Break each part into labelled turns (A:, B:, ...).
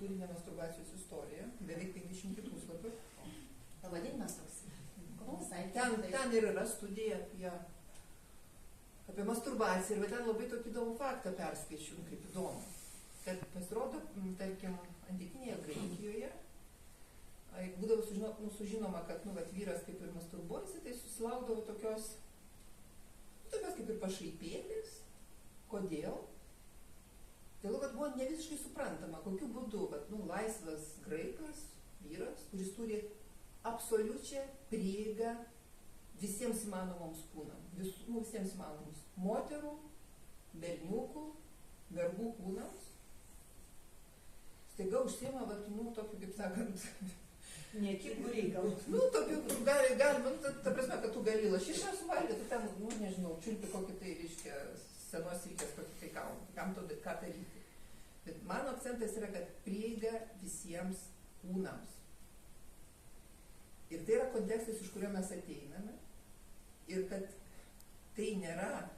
A: literatūrinė masturbacijos istorija, beveik 500 puslapių.
B: Pavadinimas toks.
A: Ten ir yra studija apie masturbaciją ir ten labai tokį įdomų faktą perskaičiu, kaip įdomu. Kad pasirodo, tarkim, antikinėje Graikijoje būdavo sužinoma, kad vyras kaip ir masturbuojasi, tai susilaukdavo tokios kaip ir pašaipėlės. Kodėl? Dėl to, kad buvo ne visiškai suprantama, kokiu būdu, laisvas graikas, vyras, kuris turi absoliučią prieigą visiems įmanomoms kūnams, visiems įmanomoms moterų, berniukų, vergų kūnams, staiga užsiema, tokiu, kaip sakant,
B: niekingų reikalų.
A: Tokiu, galima, ta prasme, kad tu gali lašišą suvalgyti, ten, nežinau, čiulpi kokį tai, reiškia, senos rykės, kokį tai kam to, ką daryti. Bet mano akcentas yra, kad prieiga visiems kūnams. Ir tai yra kontekstas, iš kurio mes ateiname. Ir kad tai nėra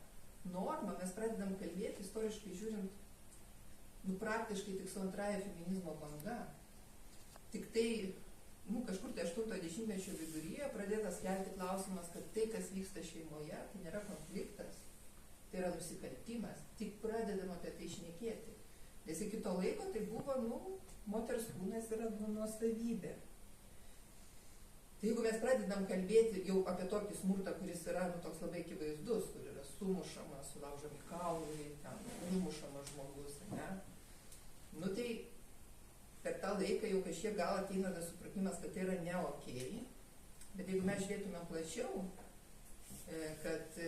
A: norma, mes pradedam kalbėti, istoriškai žiūrint, praktiškai tik su antraja feminizmo banga. Tik tai, kažkur tai 80-mečio viduryje pradėtas kelti klausimas, kad tai, kas vyksta šeimoje, tai nėra konfliktas, tai yra nusikaltimas. Tik pradedam apie tai šnekėti. Nes iki to laiko tai buvo, moters kūnas yra nuosavybė. Tai jeigu mes pradedam kalbėti jau apie tokį smurtą, kuris yra toks labai akivaizdus, kur yra sumušamas, sulaužomi kaulai, numušamas žmogus, ne? Tai per tą laiką jau kažkiek gal ateina tas supratimas, kad tai yra ne okei. Bet jeigu mes žiūrėtume plačiau, kad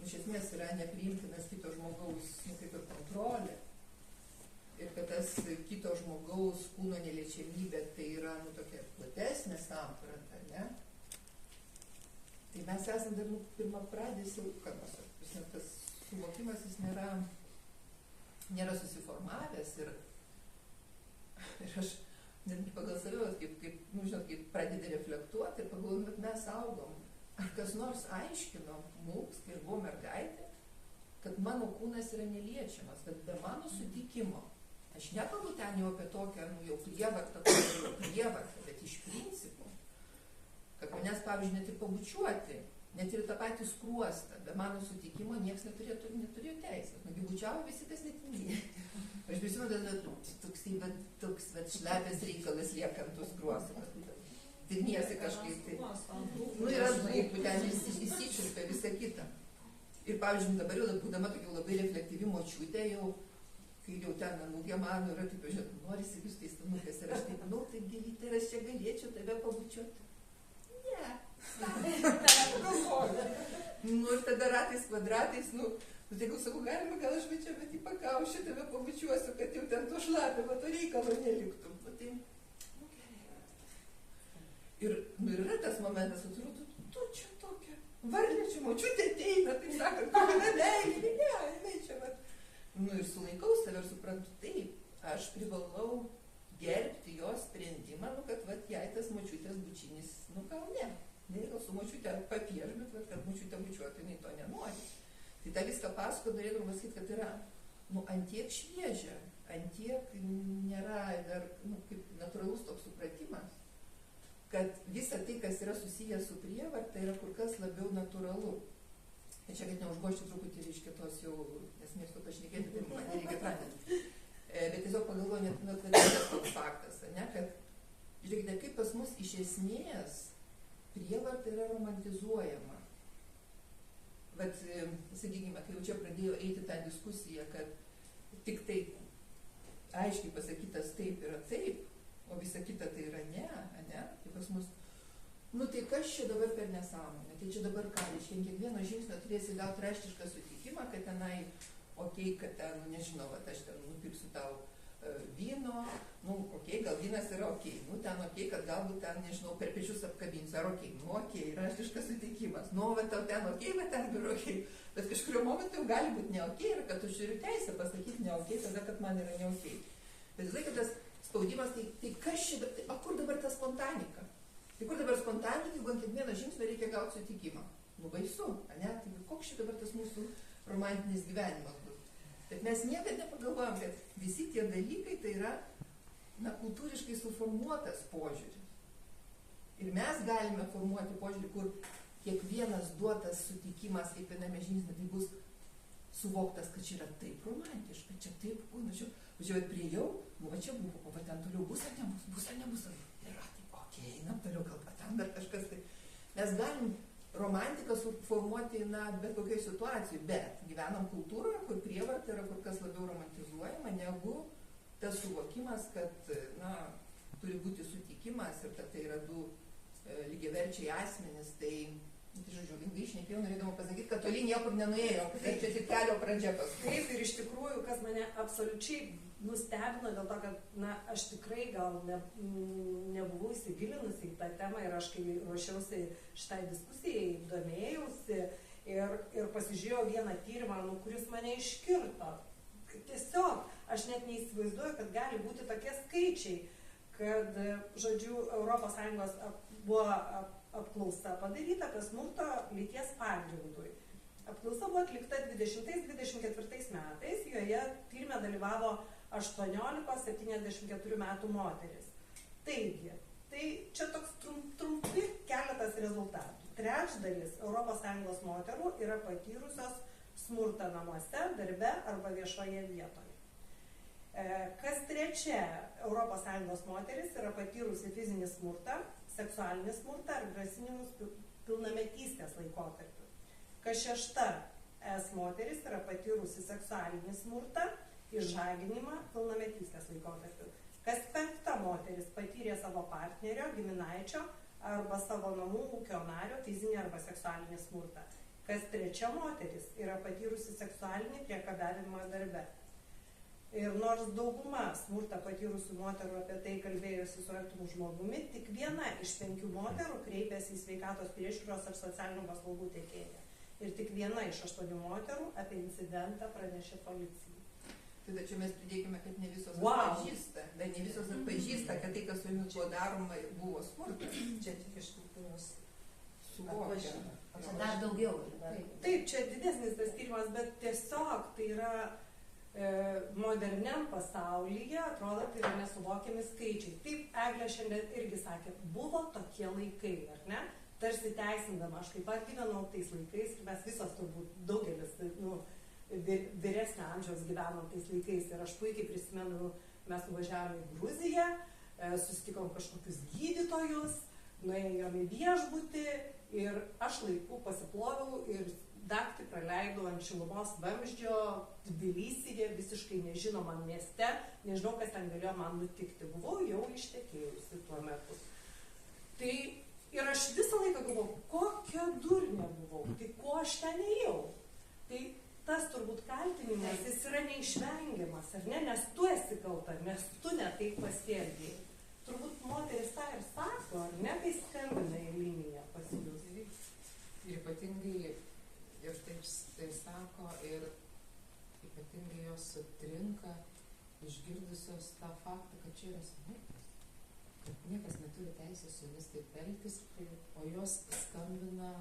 A: iš esmės yra nepriimtinas kito žmogaus kaip ir kontrolė, ir kad tas kito žmogaus kūno neliečiamybė tai yra tokia platesnė samprata, ne? Tai mes esam dar pirmapradės ilkanos. Tas suvokimas jis nėra susiformavęs ir aš netgi pagal save, kaip pradedi reflektuoti ir pagalvoju, kad mes augom. Ar kas nors aiškino mums, kai buvo mergaitė, kad mano kūnas yra neliečiamas, kad be mano sutikimo. Aš nekalbu ten jau apie tokią, jau prievartą, bet iš principų, kad manęs, pavyzdžiui, net ir pabučiuoti, net ir tą patį skruostą, be mano sutikimo niekas neturėjo teisės. Bučiavo visi kas netingiai. Aš prisimenu, toks šlepės reikalas liekant tų skruostų. Tirniesi kažkaip tai. Yra lūpų, ten įsičiulpia visą kitą. Ir, pavyzdžiui, dabar jau būdama tokia labai reflektyvi močiutė, kai jau ten anūkė mano yra, taip, žinot, norisi vis tais anūkės ir aš taip, taip gėlytė, ir aš čia galėčiau tave pabučiuoti. Ne. Ir tada ratais, kvadratais, tai gal sakau, galima, gal aš čia, bet į pakaušį tave pabučiuosiu, kad jau ten to šlapimo, to reikalo neliktų. Tai, gerai. Ir yra tas momentas, atrodo, tu čia tokia, varlė čia, močiutė ateina, tai sakant, kokia meilė, ne, jinai čia, bet. Ir sulaikau save ir suprantu, taip, aš privalau gerbti jos sprendimą, kad jai tas močiutės bučinis, gal ne. Gal su močiutė papieš, bet kad močiutė bučiuotų, jinai to nenori. Tai tą viską pasako, norėtum pasakyti, kad yra, antiek šviežia, antiek nėra dar, kaip natūralus toks supratimas, kad visa tai, kas yra susijęs su prievarta, yra kur kas labiau natūralu. Ir čia, kad neužgošti truputį, reiškia tos jau, nes mėgstu pašnekėti, tai man nereikia pradėti. Bet tiesiog pagalvoju, net tas toks faktas, ne, kad, žiūrėkite, kaip pas mus iš esmės prievarta yra romantizuojama. Bet, sakykime, kai jau čia pradėjo eiti tą diskusiją, kad tik tai aiškiai pasakytas taip yra taip, o visa kita tai yra ne, tai pas mus, tai kas čia dabar per nesąmonę, tai čia dabar ką, reiškia, kiekvieno žingsnio turėsi gauti raštišką sutikimą, kad tenai, kad ten, nežinau, aš ten nupirksiu tau vyno, gal vynas yra ten kad galbūt ten, nežinau, per pečius apkabinsiu, ar raštiškas sutikimas, tau ten bet ten ir bet kažkurio momentu jau gali būti ne ir kad aš turiu teisę pasakyti ne tada, kad man yra ne Bet visai, kad tas spaudimas, tai kas čia, kur dabar ta spontanika? Tai kur dabar spontanika, jeigu ant kiekvieno žingsnio reikia gauti sutikimą? Baisu, ne? Tai koks čia dabar tas mūsų romantinis gyvenimas bus? Bet mes niekada nepagalvojam, kad visi tie dalykai tai yra kultūriškai suformuotas požiūris. Ir mes galime formuoti požiūrį, kur kiekvienas duotas sutikimas, kiekviename žingsnyje tai bus suvoktas, kad čia yra taip romantiška, čia taip, važiuojant prie jau, va čia buvo, o va ten toliau bus ar nebus, yra taip, okei, einam toliau, gal ten dar kažkas tai. Mes galim romantiką suformuoti, bet kokiai situacijai, bet gyvenam kultūroje, kur prievarta yra kur kas labiau romantizuojama, negu tas suvokimas, kad, turi būti sutikimas ir kad tai yra du lygiaverčiai asmenys, tai žodžiu, ilgai išnekėjau, norėdama pasakyti, kad toli niekur nenuėjo, tai čia tik kelio pradžia paskui.
C: Taip, ir iš tikrųjų, kas mane absoliučiai nustebino dėl to, kad aš tikrai gal nebuvau įsigilinusi į tą temą ir aš, kai ruošiausi šitai diskusijai, domėjausi ir pasižiūrėjau vieną tyrimą, kuris mane iškirto. Tiesiog, aš net neįsivaizduoju, kad gali būti tokie skaičiai, kad, žodžiu, ES buvo apklausa padaryta apie smurto lyties pagrindui. Apklausa buvo atlikta 20-24 metais, joje tyrime dalyvavo 18-74 metų moteris. Taigi, tai čia toks trumpi keletas rezultatų. Trečdalis ES moterų yra patyrusios smurtą namuose, darbe arba viešoje vietoje. Kas trečia ES moteris yra patyrusi fizinį smurtą, seksualinį smurtą ar grasinimus pilnametystės laikotarpiu. Kas šešta es moteris yra patyrusi seksualinį smurtą, išžaginimą pilnametystės laikotarpiu. Kas penkta moteris patyrė savo partnerio, giminaičio arba savo namų ūkio nario fizinį arba seksualinį smurtą. Kas trečia moteris yra patyrusi seksualinį priekabiavimą darbe. Ir nors dauguma smurtą patyrusių moterų apie tai kalbėjosi su artimu žmogumi, tik viena iš 5 moterų kreipėsi į sveikatos priežiūros ar socialinių paslaugų teikėją. Ir tik viena iš 8 moterų apie incidentą pranešė policijai.
A: Tada čia mes pridėkime, kad ne visos atpažįsta, bet ne visos atpažįsta, kad tai, kas su jumis buvo daroma, buvo smurtas. Čia tik iš kultūros suvokia.
B: Čia dar daugiau.
C: Taip, čia didesnis tas tyrimas, bet tiesiog tai yra moderniam pasaulyje, atrodo, tai yra nesuvokiami skaičiai. Taip, Eglė šiandien irgi sakė, buvo tokie laikai, ar ne? Tarsi teisindama, aš taip pat gyvenau tais laikais ir mes visos turbūt daugelis, vyresnio amžiaus gyvenom tais laikais ir aš puikiai prisimenu, mes nuvažiavome į Gruziją, susitikom kažkokius gydytojus, nuėjome į viešbutį ir aš laiku pasiploviau ir naktį praleidau ant šilumos vamzdžio Tbilisyje, visiškai nežinomam mieste, nežinau, kas ten galėjo man nutikti. Buvau jau ištekėjusi tuo metu. Tai ir aš visą laiką galvojau, kokia durnė buvau, tai ko aš ten ėjau. Tai tas turbūt kaltinimas, jis yra neišvengiamas, ar ne, nes tu esi kalta, nes tu ne taip pasielgei. Turbūt moteris tą ir sako, ar ne, kai skambina į liniją pas jus.
D: Ir ypatingai ir taip sako, ir ypatingai jos sutrinka, išgirdusios tą faktą, kad čia yra smurtas, kad niekas neturi teisės su jomis taip elgtis, o jos skambina,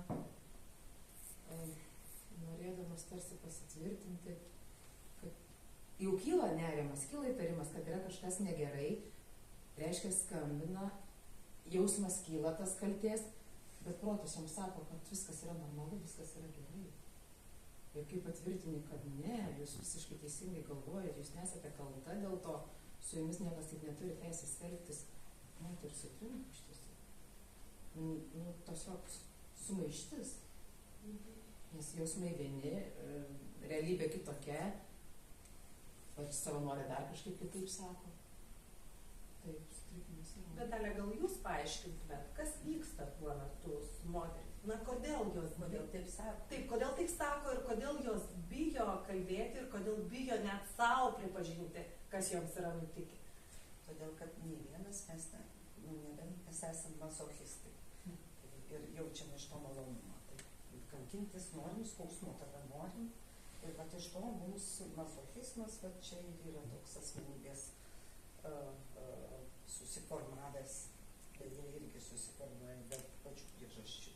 D: norėdamas tarsi pasitvirtinti, kad jau kyla nerimas, kyla įtarimas, kad yra kažkas negerai, reiškia skambina, jausmas kyla tas kaltės, bet protas jam sako, kad viskas yra normalu, viskas yra gerai. Ir kai patvirtini, kad ne, jūs visiškai teisingai galvojate, jūs nesate kalta dėl to, su jumis niekas taip neturi teisės elgtis, ir sutrinka iš tiesų. Tiesiog sumaištis. Nes jausmai vieni, realybė kitokia, savanorė dar kažkaip kitaip sako. Taip, sutrikimas yra.
C: Bet Dalia, gal jūs paaiškintumėt, kas vyksta tuo metu su moterimis? Kodėl jos
B: taip sako?
C: Taip, kodėl taip sako ir kodėl jos bijo kalbėti ir kodėl bijo net savo pripažinti, kas joms yra nutikę?
B: Todėl, kad nei vienas mes esame masochistai ir jaučiame iš to malonumą. Tai kankintis norim, skausmo tada norim ir iš to mums masochismas, čia yra toks asmenybės susiformavęs, jie irgi susiformuoja dėl pačių priežasčių.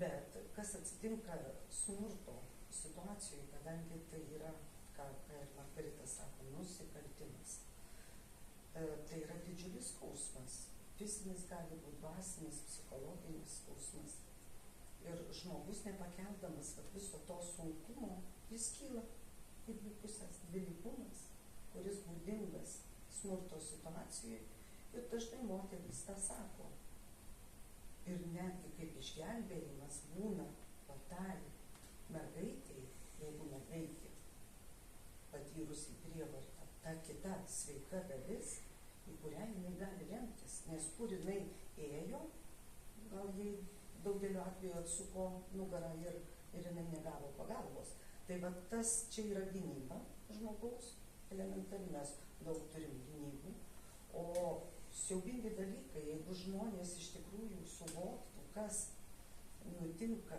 B: Bet kas atsitinka smurto situacijoje, kadangi tai yra, ką ir Margarita sako, nusikaltimas. Tai skausmas. Fizinis gali būti, dvasinis, psichologinis skausmas. Ir žmogus nepakeldamas viso to sunkumo, jis kyla kaip dvipusės dvilypumas, kuris būdingas smurto situacijoje. Ir dažnai moteris tą sako. Ir netgi kaip išgelbėjimas būna patarė mergaitei, jeigu mergaitė patyrusi prievartą, ta kita sveika dalis, į kurią jinai gali remtis. Nes kur jinai ėjo, gal jai daugeliu atveju atsuko nugarą ir jinai negavo pagalbos. Tai va tas čia yra gynyba žmogaus, elementari, mes daug turim gynybų. O siaubingi dalykai, jeigu žmonės iš tikrųjų suvoktų, kas nutinka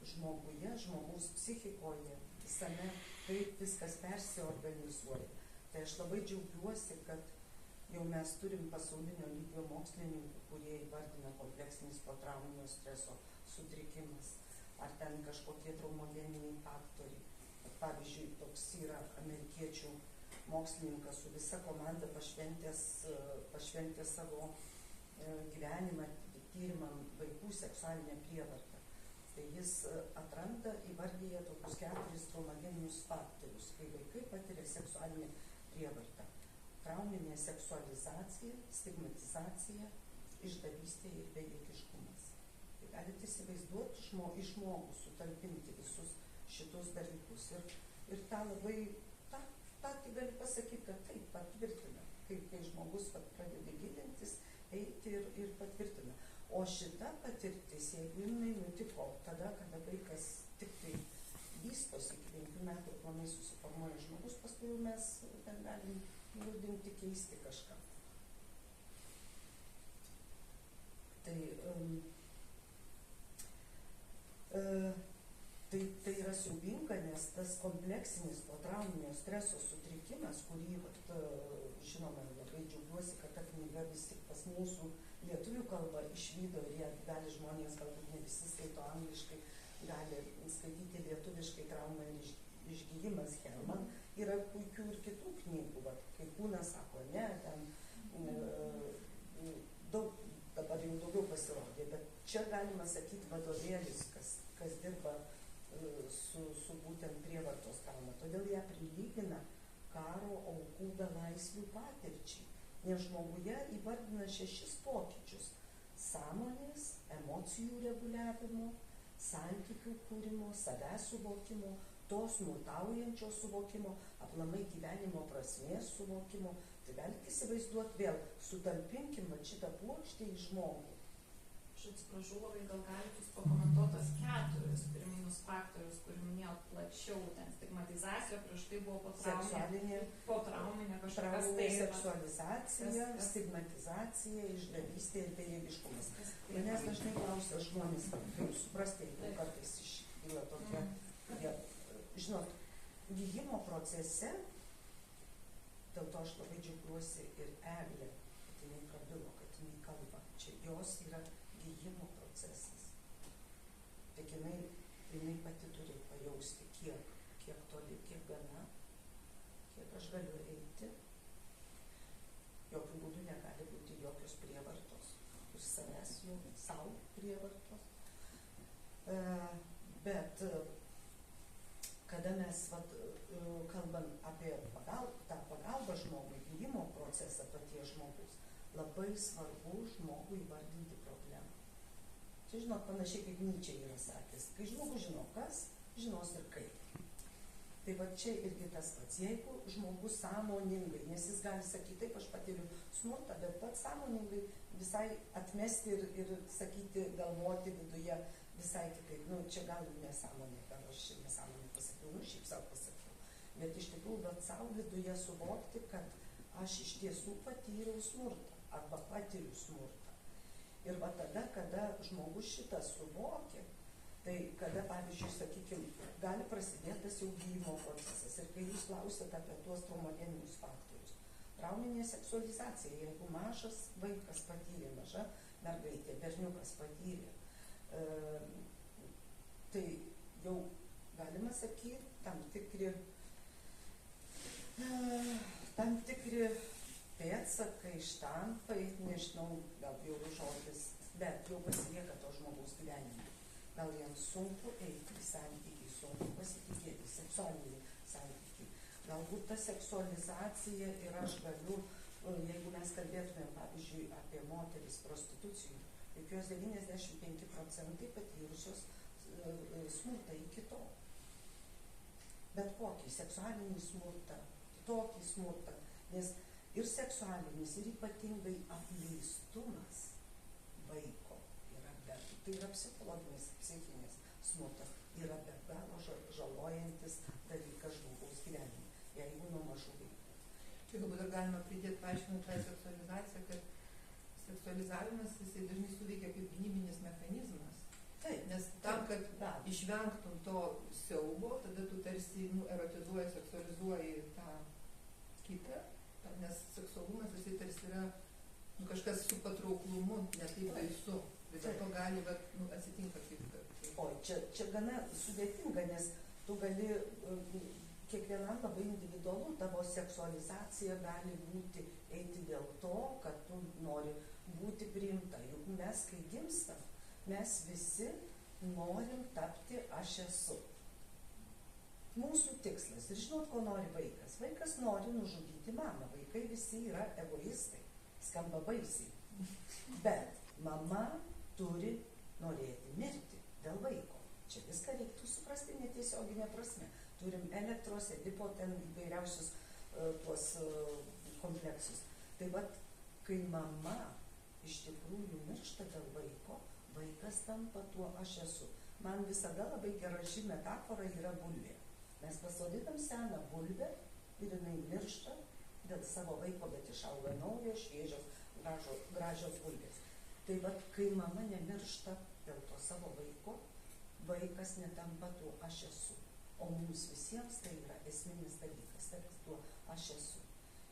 B: žmoguje, žmogaus psichikoje, visame, kaip viskas persiorganizuoja. Tai aš labai džiaugiuosi, kad jau mes turim pasaulinio lygio mokslininkų, kurie įvardina kompleksinis potrauminio streso sutrikimas, ar ten kažkokie traumogeniniai faktoriai. Pavyzdžiui, toks yra amerikiečių mokslininkas su visa komanda pašventė savo gyvenimą tyrimam vaikų seksualinę prievartą. Tai jis atranda, įvardyja tokius 4 traumogeninius faktorius, kai vaikai patiria seksualinę prievartą. Trauminė seksualizacija, stigmatizacija, išdavystė ir bejėgiškumas. Tai galite įsivaizduoti į žmogų sutalpinti visus šitus dalykus. Ir tą labai, tą tai gali pasakyti, kad taip patvirtina. Kai žmogus pradeda gilintis, eiti ir patvirtina. O šita patirtis, jeigu jinai nutiko tada, kada vaikas tik tai vystosi iki 5 metų planai susiformuoja žmogus, paskui mes ten galim liūdinti, keisti kažką. Tai yra siaubinga, nes tas kompleksinis potrauminio streso sutrikimas, kurį, žinoma, labai džiaugiuosi, kad ta knyga vis tik pas mūsų lietuvių kalbą išvydo ir ją gali žmonės, galbūt ne visi skaito angliškai, gali skaityti lietuviškai Trauma ir išgijimas Herman. Yra puikių ir kitų knygų, kaip Kūnas sako, ne, ten daug, dabar jau daugiau pasirodė, bet čia galima sakyti vadovėlis, kas dirba su būtent prievartos trauma. Todėl ją prilygina karo aukų belaisvių patirčiai, nes žmoguje įvardina 6 pokyčius: sąmonės, emocijų reguliavimo, santykių kūrimo, savęs suvokimo, to smurtaujančio suvokimo, aplamai gyvenimo prasmės suvokimo. Tai galite įsivaizduoti vėl, sutalpinkim šitą puokštę į žmogų.
E: Aš atsiprašau, labai gal galite jūs pakomentuotos 4 pirminius faktorius, kur minėjot plačiau, ten stigmatizacija, prieš tai buvo potrauminė kažkokias tai
B: seksualizacija, stigmatizacija, išdavystė ir bejėgiškumas. Manęs dažnai klausia žmonės, kaip suprasti, jeigu kartais iškyla tokia, žinot, gijimo procese, dėl to aš labai džiaugiuosi ir Eglė, kad jinai prabilo, kad jinai kalba. Čia jos yra gijimo procesas. Tik jinai pati turi pajausti, kiek toli, kiek gana, kiek aš galiu eiti. Jokių būdų negali būti jokios prievartos. Ir savęs jau, savo prievartos. Bet kada mes kalbam apie tą pagalbą žmogui, gijimo procesą paties žmogus, labai svarbu žmogui įvardinti problemą. Čia, žinot, panašiai kaip Nyčė yra sakęs, kai žmogus žino kas, žinos ir kaip. Tai va čia irgi tas pats, jeigu žmogus sąmoningai, nes jis gali sakyti, taip, aš patiriu smurtą, bet pats sąmoningai visai atmesti ir sakyti, galvoti viduje visai kitaip. Čia gal nesąmonė, gal aš nesąmonė pasakiau, šiaip savo pasakiau. Bet iš tikrųjų, bet savo viduje suvokti, kad aš iš tiesų patyriau smurtą arba patiriu smurtą. Ir va tada, kada žmogus šitą suvokia, tai kada, pavyzdžiui, sakykime, gali prasidėti tas jau gijimo procesas. Ir kai jūs klausėte apie tuos traumogeninius faktorius. Trauminė seksualizacija, jeigu mažas vaikas patyrė, maža mergaitė, berniukas patyrė, tai jau galima sakyti tam tikri pėdsakai, štampai, nežinau, gal jau žodis, bet jau pasilieka to žmogaus gyvenime. Gal jam sunku eiti į santykį, sunku pasitikėti, seksualinį santykį. Galbūt ta seksualizacija ir aš galiu, jeigu mes kalbėtumėm, pavyzdžiui, apie moteris prostitucijų, juk jos 95% patyrusios smurtą iki to. Bet kokį seksualinį smurtą, kitokį smurtą, nes ir seksualinis, ir ypatingai apleistumas vaiko yra tai yra psichologinis, psichinis smurtas, yra be galo žalojantis dalykas žmogaus gyvenime, jeigu nuo mažų vaikų.
A: Čia galbūt dar galima pridėti, paaiškinant tą seksualizaciją, kad seksualizavimas jisai dažnai suveikia kaip gynybinis mechanizmas.
B: Taip,
A: nes tam, kad išvengtum to siaubo, tada tu tarsi erotizuoji, seksualizuoji tą kitą, nes seksualumas jisai tarsi yra kažkas su patrauklumu, ne taip baisu. Vis dėlto gali, bet atsitinka kaip.
B: O čia gana sudėtinga, nes tu gali, kiekvienam labai individualu, tavo seksualizacija gali būti eiti dėl to, kad tu nori būti priimta. Juk mes, kai gimstam, mes visi norim tapti aš esu. Mūsų tikslas. Ir žinot, ko nori vaikas? Vaikas nori nužudyti mamą. Vaikai visi yra egoistai. Skamba baisiai. Bet mama turi norėti mirti dėl vaiko. Čia viską reiktų suprasti netiesioginė prasme. Turim elektros, edipo, ten įvairiausius tuos kompleksus. Tai vat, kai mama iš tikrųjų miršta dėl vaiko, vaikas tampa tuo aš esu. Man visada labai gera ši metafora yra bulvė. Mes pasodinam seną bulvę ir jinai miršta dėl savo vaiko, bet išauga naujos, šviežios, gražios bulvės. Tai vat, kai mama nemiršta dėl to savo vaiko, vaikas netampa tuo aš esu. O mums visiems tai yra esminis dalykas, tapti tuo aš esu.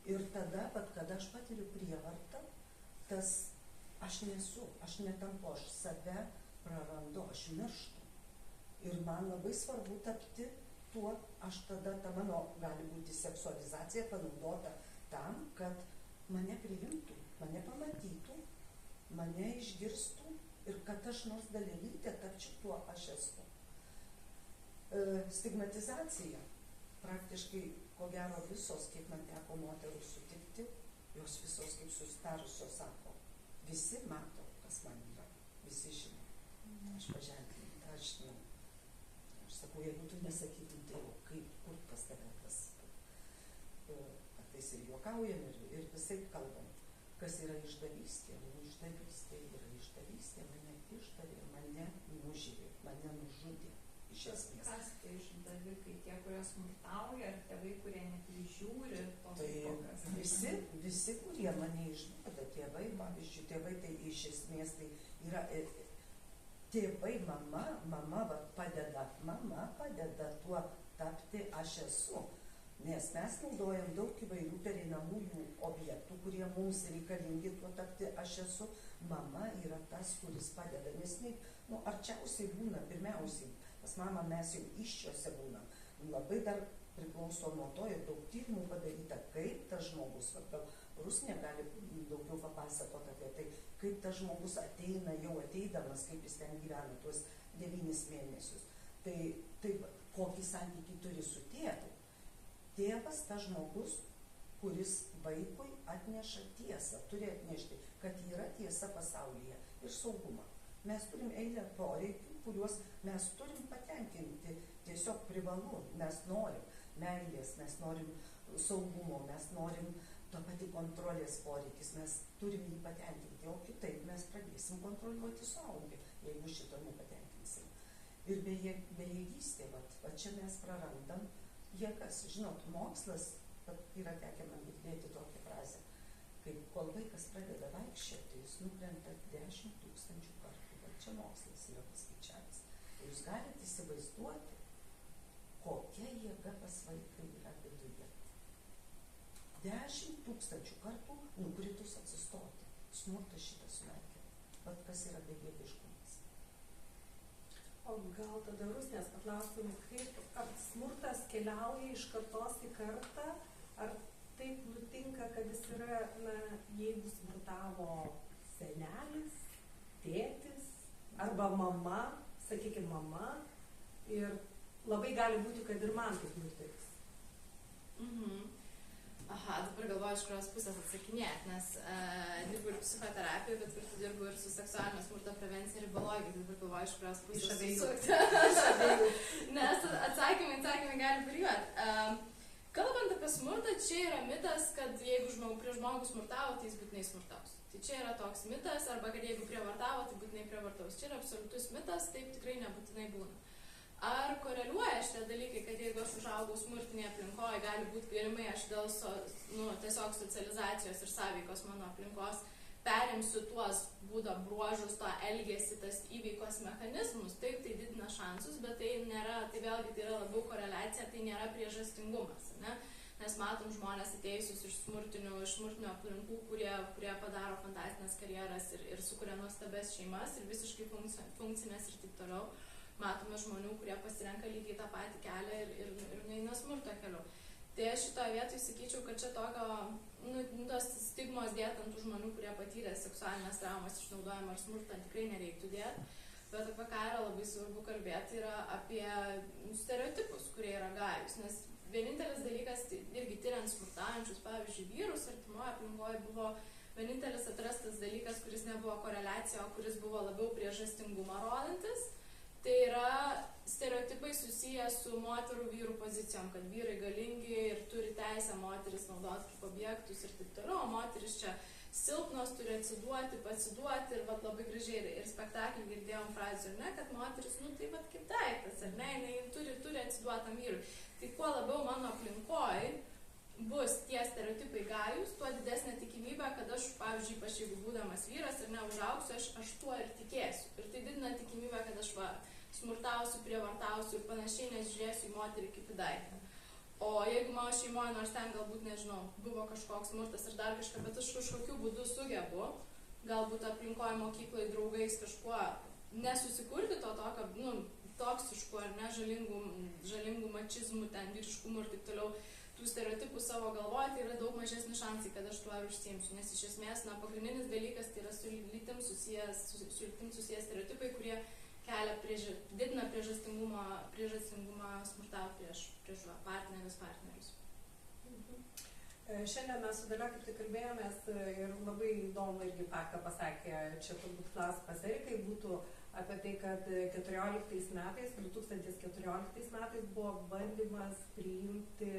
B: Ir tada, vat, kada aš patiriu prievartą, tas aš nesu, aš netampu, aš save prarandu, aš mirštu. Ir man labai svarbu tapti tuo, aš tada, ta mano gali būti seksualizacija panaudota tam, kad mane priimtų, mane pamatytų, mane išgirstų ir kad aš nors dalelytė tapčiau tuo aš esu. Stigmatizacija, praktiškai, ko gero visos, kiek man teko moterų sutikti, jos visos kaip susitarusios sako, visi mato, kas man yra, visi žino. Aš paženklinta, aš žinau. Aš sakau, jeigu tu nesakytum, tai kaip, kur pas tave tas. Kartais ir juokaujam, ir visai kalbam. Kas yra išdavystė? Išdavystė yra išdavystė, mane išdavė, mane nužudė, mane nužudė. Iš esmės.
E: Kas tai išdavikai, tie, kurie smurtauja, ar tėvai, kurie neprižiūri to
B: vaiko? Visi, kurie mane išduoda, tėvai, pavyzdžiui, tėvai tai iš esmės tai yra tėvai, mama padeda tuo tapti aš esu. Nes mes naudojam daug įvairių pereinamųjų objektų, kurie mums reikalingi tuo tapti aš esu. Mama yra tas, kuris padeda, nes arčiausiai būna, pirmiausiai, pas mamą mes jau iščiose būnam. Labai dar priklauso nuo to ir daug tyrimų padaryta, kaip tas žmogus, gal Rusnė gali daugiau papasakoti apie tai, kaip tas žmogus ateina, jau ateidamas, kaip jis ten gyvena tuos 9 mėnesius. Tai kokį santykį turi su tėvu? Tėvas tas žmogus, kuris vaikui atneša tiesą, turi atnešti, kad yra tiesa pasaulyje ir saugumą. Mes turim eilę poreikių, kuriuos mes turim patenkinti, tiesiog privalu, mes norim meilės, mes norim saugumo, mes norim to pati kontrolės poreikis, mes turim jį patenkinti, o kitaip mes pradėsim kontroliuoti suaugę, jeigu šito nepatenkinsim. Ir bejėgystė, va čia mes prarandam jėgas. Žinot, mokslas, yra tekę man girdėti tokią frazę, kaip kol vaikas pradeda vaikščioti, jis nukrenta 10 000 kartų. Va čia mokslas yra paskaičiavęs. Jūs galite įsivaizduoti, kokia jėga pas vaiką yra viduje. 10 000 kartų nukritus atsistoti. Smurtas šitą sunaikina. Vat kas yra bejėgiškumas.
C: O gal tada Rusnės paklaustum, kaip ar smurtas keliauja iš kartos į kartą, ar taip nutinka, kad jis yra, na, jeigu smurtavo senelis, tėtis arba mama, sakykime mama, ir labai gali būti, kad ir man taip nutiks.
E: Aha, dabar galvoju, iš kurios pusės atsakinėti, nes dirbu ir psichoterapijoje, bet kartu dirbu ir su seksualinio smurto prevencija ir biologija, dabar galvoju, iš kurios pusės susukti. Nes atsakymai gali varijuoti. Kalbant apie smurtą, čia yra mitas, kad jeigu prieš žmogų smurtavo, tai jis būtinai smurtaus. Tai čia yra toks mitas, arba kad jeigu prievartavo, tai būtinai prievartaus. Čia yra absoliutus mitas, taip tikrai nebūtinai būna. Ar koreliuoja šitie dalykai, kad jeigu aš užaugau smurtinėje aplinkoje, gali būti galimai aš dėl tiesiog socializacijos ir sąveikos mano aplinkos perimsiu tuos būdo bruožus, to elgesį, tas įveikos mechanizmus, taip, tai didina šansus, bet tai nėra, tai vėlgi tai yra labiau koreliacija, tai nėra priežastingumas, ne? Nes matom žmonės atėjusius iš smurtinių aplinkų, kurie padaro fantastinės karjeras ir sukuria nuostabias šeimas ir visiškai funkcinės ir taip toliau. Matome žmonių, kurie pasirenka lygiai tą patį kelią ir neina smurto keliu. Tai aš šitoje vietoje sakyčiau, kad čia tos stigmos dėti ant tų žmonių, kurie patyrė seksualinės traumas, išnaudojimą ar smurtą, tikrai nereiktų dėti. Bet apie ką yra labai svarbu kalbėti, yra apie stereotipus, kurie yra gajus. Nes vienintelis dalykas, irgi tyriant smurtaujančius, pavyzdžiui, vyrus artimoje aplinkoje, buvo vienintelis atrastas dalykas, kuris nebuvo koreliacija, o kuris buvo labiau priežastingumą rodantis. Tai yra stereotipai susiję su moterų vyrų pozicijom, kad vyrai galingi ir turi teisę moteris naudoti kaip objektus ir taip toliau, o moteris čia silpnos, turi atsiduoti, pasiduoti ir labai gražiai ir spektaklį girdėjom frazių, ne, kad moteris, tai kaip daiktas, ar ne, jinai turi atsiduoti tam vyrui. Tai kuo labiau mano aplinkoj bus tie stereotipai gajus, tuo didesnė tikimybė, kad aš, pavyzdžiui, ypač jeigu būdamas vyras ir neužaugsiu, aš tuo ir tikėsiu. Ir tai didina tikimybę, kad aš smurtausiu, prievartausiu ir panašiai, nes žiūrėsiu į moterį kaip į daiktą. O jeigu mano šeimoje, nors ten galbūt, nežinau, buvo kažkoks smurtas ir dar kažką, bet aš kažkokiu būdu sugebu, galbūt aplinkoje, mokykloje, draugais kažkuo nesusikurti to tokio, toksiškų ar ne, žalingų mačizmų, ten vyriškumų ir taip toliau, tų stereotipų savo galvoje, tai yra daug mažesni šansai, kad aš tuo ir užsiimsiu. Nes iš esmės, pagrindinis dalykas tai yra su lytim susijęs stereotipai, kurie didina priežastingumą smurtauti prieš partnerius.
C: Šiandien mes su Dalia kaip tik kalbėjomės ir labai įdomu irgi faktą pasakė, čia turbūt klausimas Erikai būtų apie tai, kad 2014 metais buvo bandymas priimti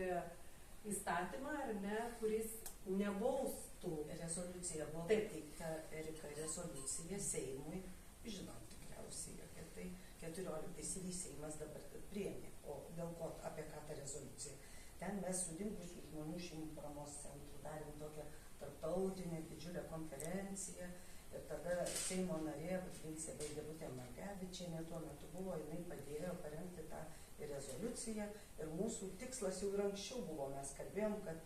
C: įstatymą, ar ne, kuris nebaustų.
B: Rezoliucija buvo pateikta, Erika, rezoliucija Seimui, žinom tikriausiai, apie tai 14 ir Seimas dabar priėmė, o dėl ko, apie ką ta rezoliucija. Ten mes su dingusių žmonių šeimų paramos centru darėm tokią tarptautinę didžiulę konferenciją ir tada Seimo narė Vincė Vaidevutė Margevičienė tuo metu buvo, jinai padėjo parengti tą rezoliuciją ir mūsų tikslas jau ir anksčiau buvo, mes kalbėjom, kad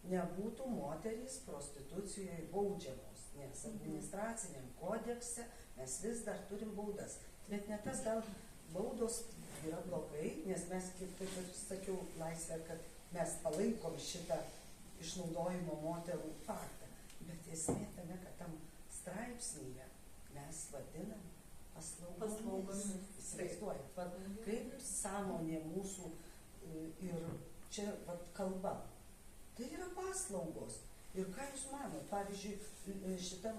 B: nebūtų moterys prostitucijoje baudžiamos, nes administraciniam kodekse mes vis dar turim baudas, bet ne tas gal baudos yra blogai, nes mes, kaip ir sakiau, laisvę, kad mes palaikom šitą išnaudojimo moterų faktą, bet esmė tame, kad tam straipsnyje mes vadinam paslaugomis. Įsivaizduojat, kaip sąmonė mūsų ir čia kalba. Tai yra paslaugos. Ir ką jūs manot? Pavyzdžiui, šitam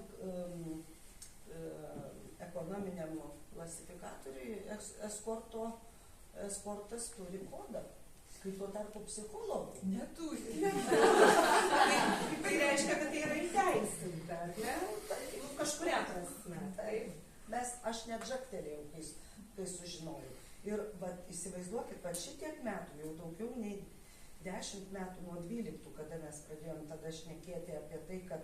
B: ekonominiam klasifikatoriui eskortas turi kodą. Kai tuo tarpu psichologų
A: neturi.
C: Tai reiškia, kad tai yra įteisinta, ne? Kažkuria prasme.
B: Aš net žaktelėjau, kai sužinojau. Ir įsivaizduokit, šitiek metų, jau daugiau nei 10 metų nuo 12, kada mes pradėjom tada šnekėti apie tai, kad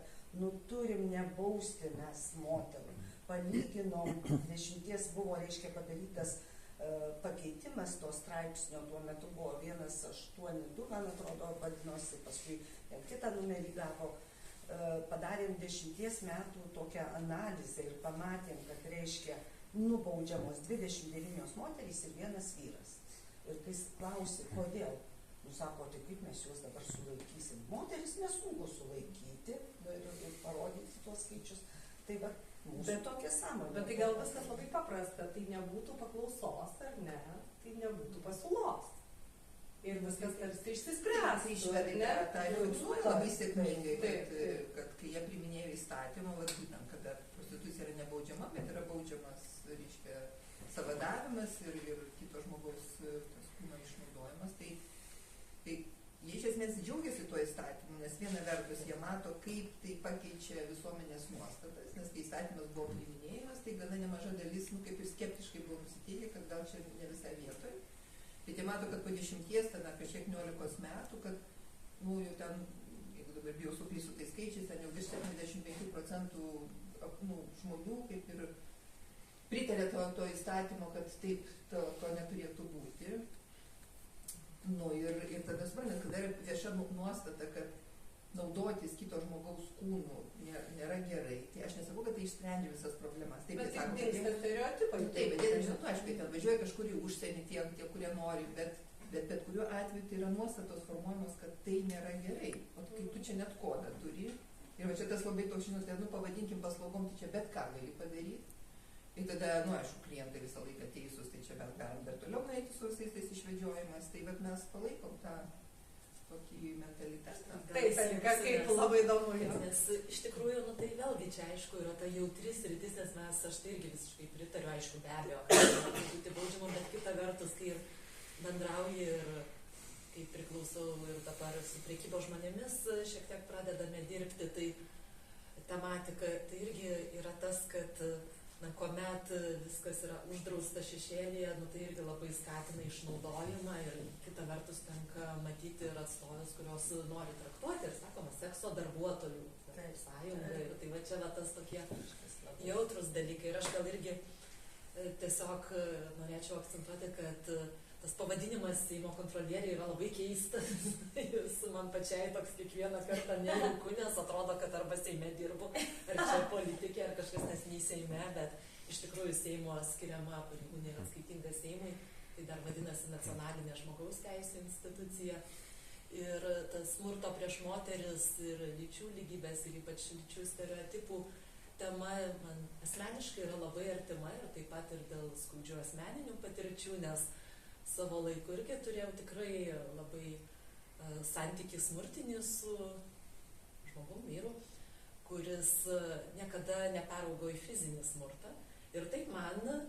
B: turim nebausti mes moterų. Palyginom, 10 buvo, reiškia, padarytas pakeitimas to straipsnio, tuo metu buvo 182, man atrodo, vadinosi, paskui kitą numerį gavo, padarėm 10 metų tokią analizę ir pamatėm, kad reiškia nubaudžiamos 29 moterys ir 1 vyras. Ir kai klausi, kodėl? Sako, tai kaip mes juos dabar sulaikysim? Moteris nesunku sulaikyti ir parodyti tuos skaičius. Tai va, mūsų tokia sąmonė.
C: Bet tai gal viskas labai paprasta, tai nebūtų paklausos, ar ne, tai nebūtų pasiūlos. Ir viskas tarsi išsispręs.
A: Tai išvedė tą fiksuoja labai sėkmingai, kad kai jie priminėjo įstatymą, būtent, kada prostitucija yra nebaudžiama, bet yra baudžiamas, reiškia, savadavimas ir kito žmogaus tas kūno išnaudojimas, tai jie iš esmės džiaugiasi tuo įstatymu, nes viena vertus jie mato, kaip tai pakeičia visuomenės nuostatas, nes kai įstatymas buvo priiminėjimas, tai gana nemaža dalis, kaip ir skeptiškai buvo nusiteikę, kad gal čia ne visai vietoj. Bet jie mato, kad po 10, ten apie 19 metų, kad, jau ten, jeigu dabar bijau suklysiu tais skaičiais, ten jau virš 75% žmonių kaip ir pritarė to įstatymo, kad taip to neturėtų būti. Ir tada suprantat, kada yra vieša nuostata, kad naudotis kito žmogaus kūnu nėra gerai, tai aš nesakau, kad tai išsprendžia visas problemas. Taip,
C: bet tik dingsta stereotipai.
A: Taip, bet jie žinot, aišku, ten važiuoja kažkur į užsienį tie, kurie nori, bet kuriuo atveju tai yra nuostatos formuojamos, kad tai nėra gerai. O kai tu čia net kodą turi, ir va čia tas labai toks, žinote, pavadinkim paslaugom, tai čia bet ką gali padaryti. Ir tada, aišku, klientai visą laiką teisūs, tai čia mes galim dar toliau nueiti su visais tais išvedžiojimas, tai bet mes palaikom tą tokį mentalitetą.
C: Taip, kaip labai įdomu.
F: Nes iš tikrųjų, tai vėlgi čia aišku yra ta jautri sritis, nes aš tai irgi visiškai pritariu, aišku, be abejo, kad tai būti baudžiama, bet kita vertus, kai ir bendrauji ir kai priklausau ir dabar su prekybos žmonėmis šiek tiek pradedame dirbti, tai tematika tai irgi yra tas, kad kuomet viskas yra uždrausta šešėlyje, tai irgi labai skatina išnaudojimą ir kita vertus tenka matyti ir atstovės, kurios nori traktuoti ir, sakoma, sekso darbuotojų sąjungą. Ir tai va čia va tas tokie jautrus dalykai. Ir aš gal irgi tiesiog norėčiau akcentuoti, kad tas pavadinimas Seimo kontrolieriai yra labai keistas. Jis man pačiai toks kiekvieną kartą nejauku, nes atrodo, kad arba Seime dirbu, ar čia politikė, ar kažkas nes nei Seime, bet iš tikrųjų Seimo skiriama pareigūnė yra atskaitinga Seimui, tai dar vadinasi Nacionalinė žmogaus teisų institucija. Ir tas smurto prieš moteris ir lyčių lygybės ir ypač lyčių stereotipų tema man asmeniškai yra labai artima ir taip pat ir dėl skaudžių asmeninių patirčių, nes savo laiku irgi turėjau tikrai labai santykį smurtinį su žmogum, vyru, kuris niekada neperaugo į fizinį smurtą. Ir taip man,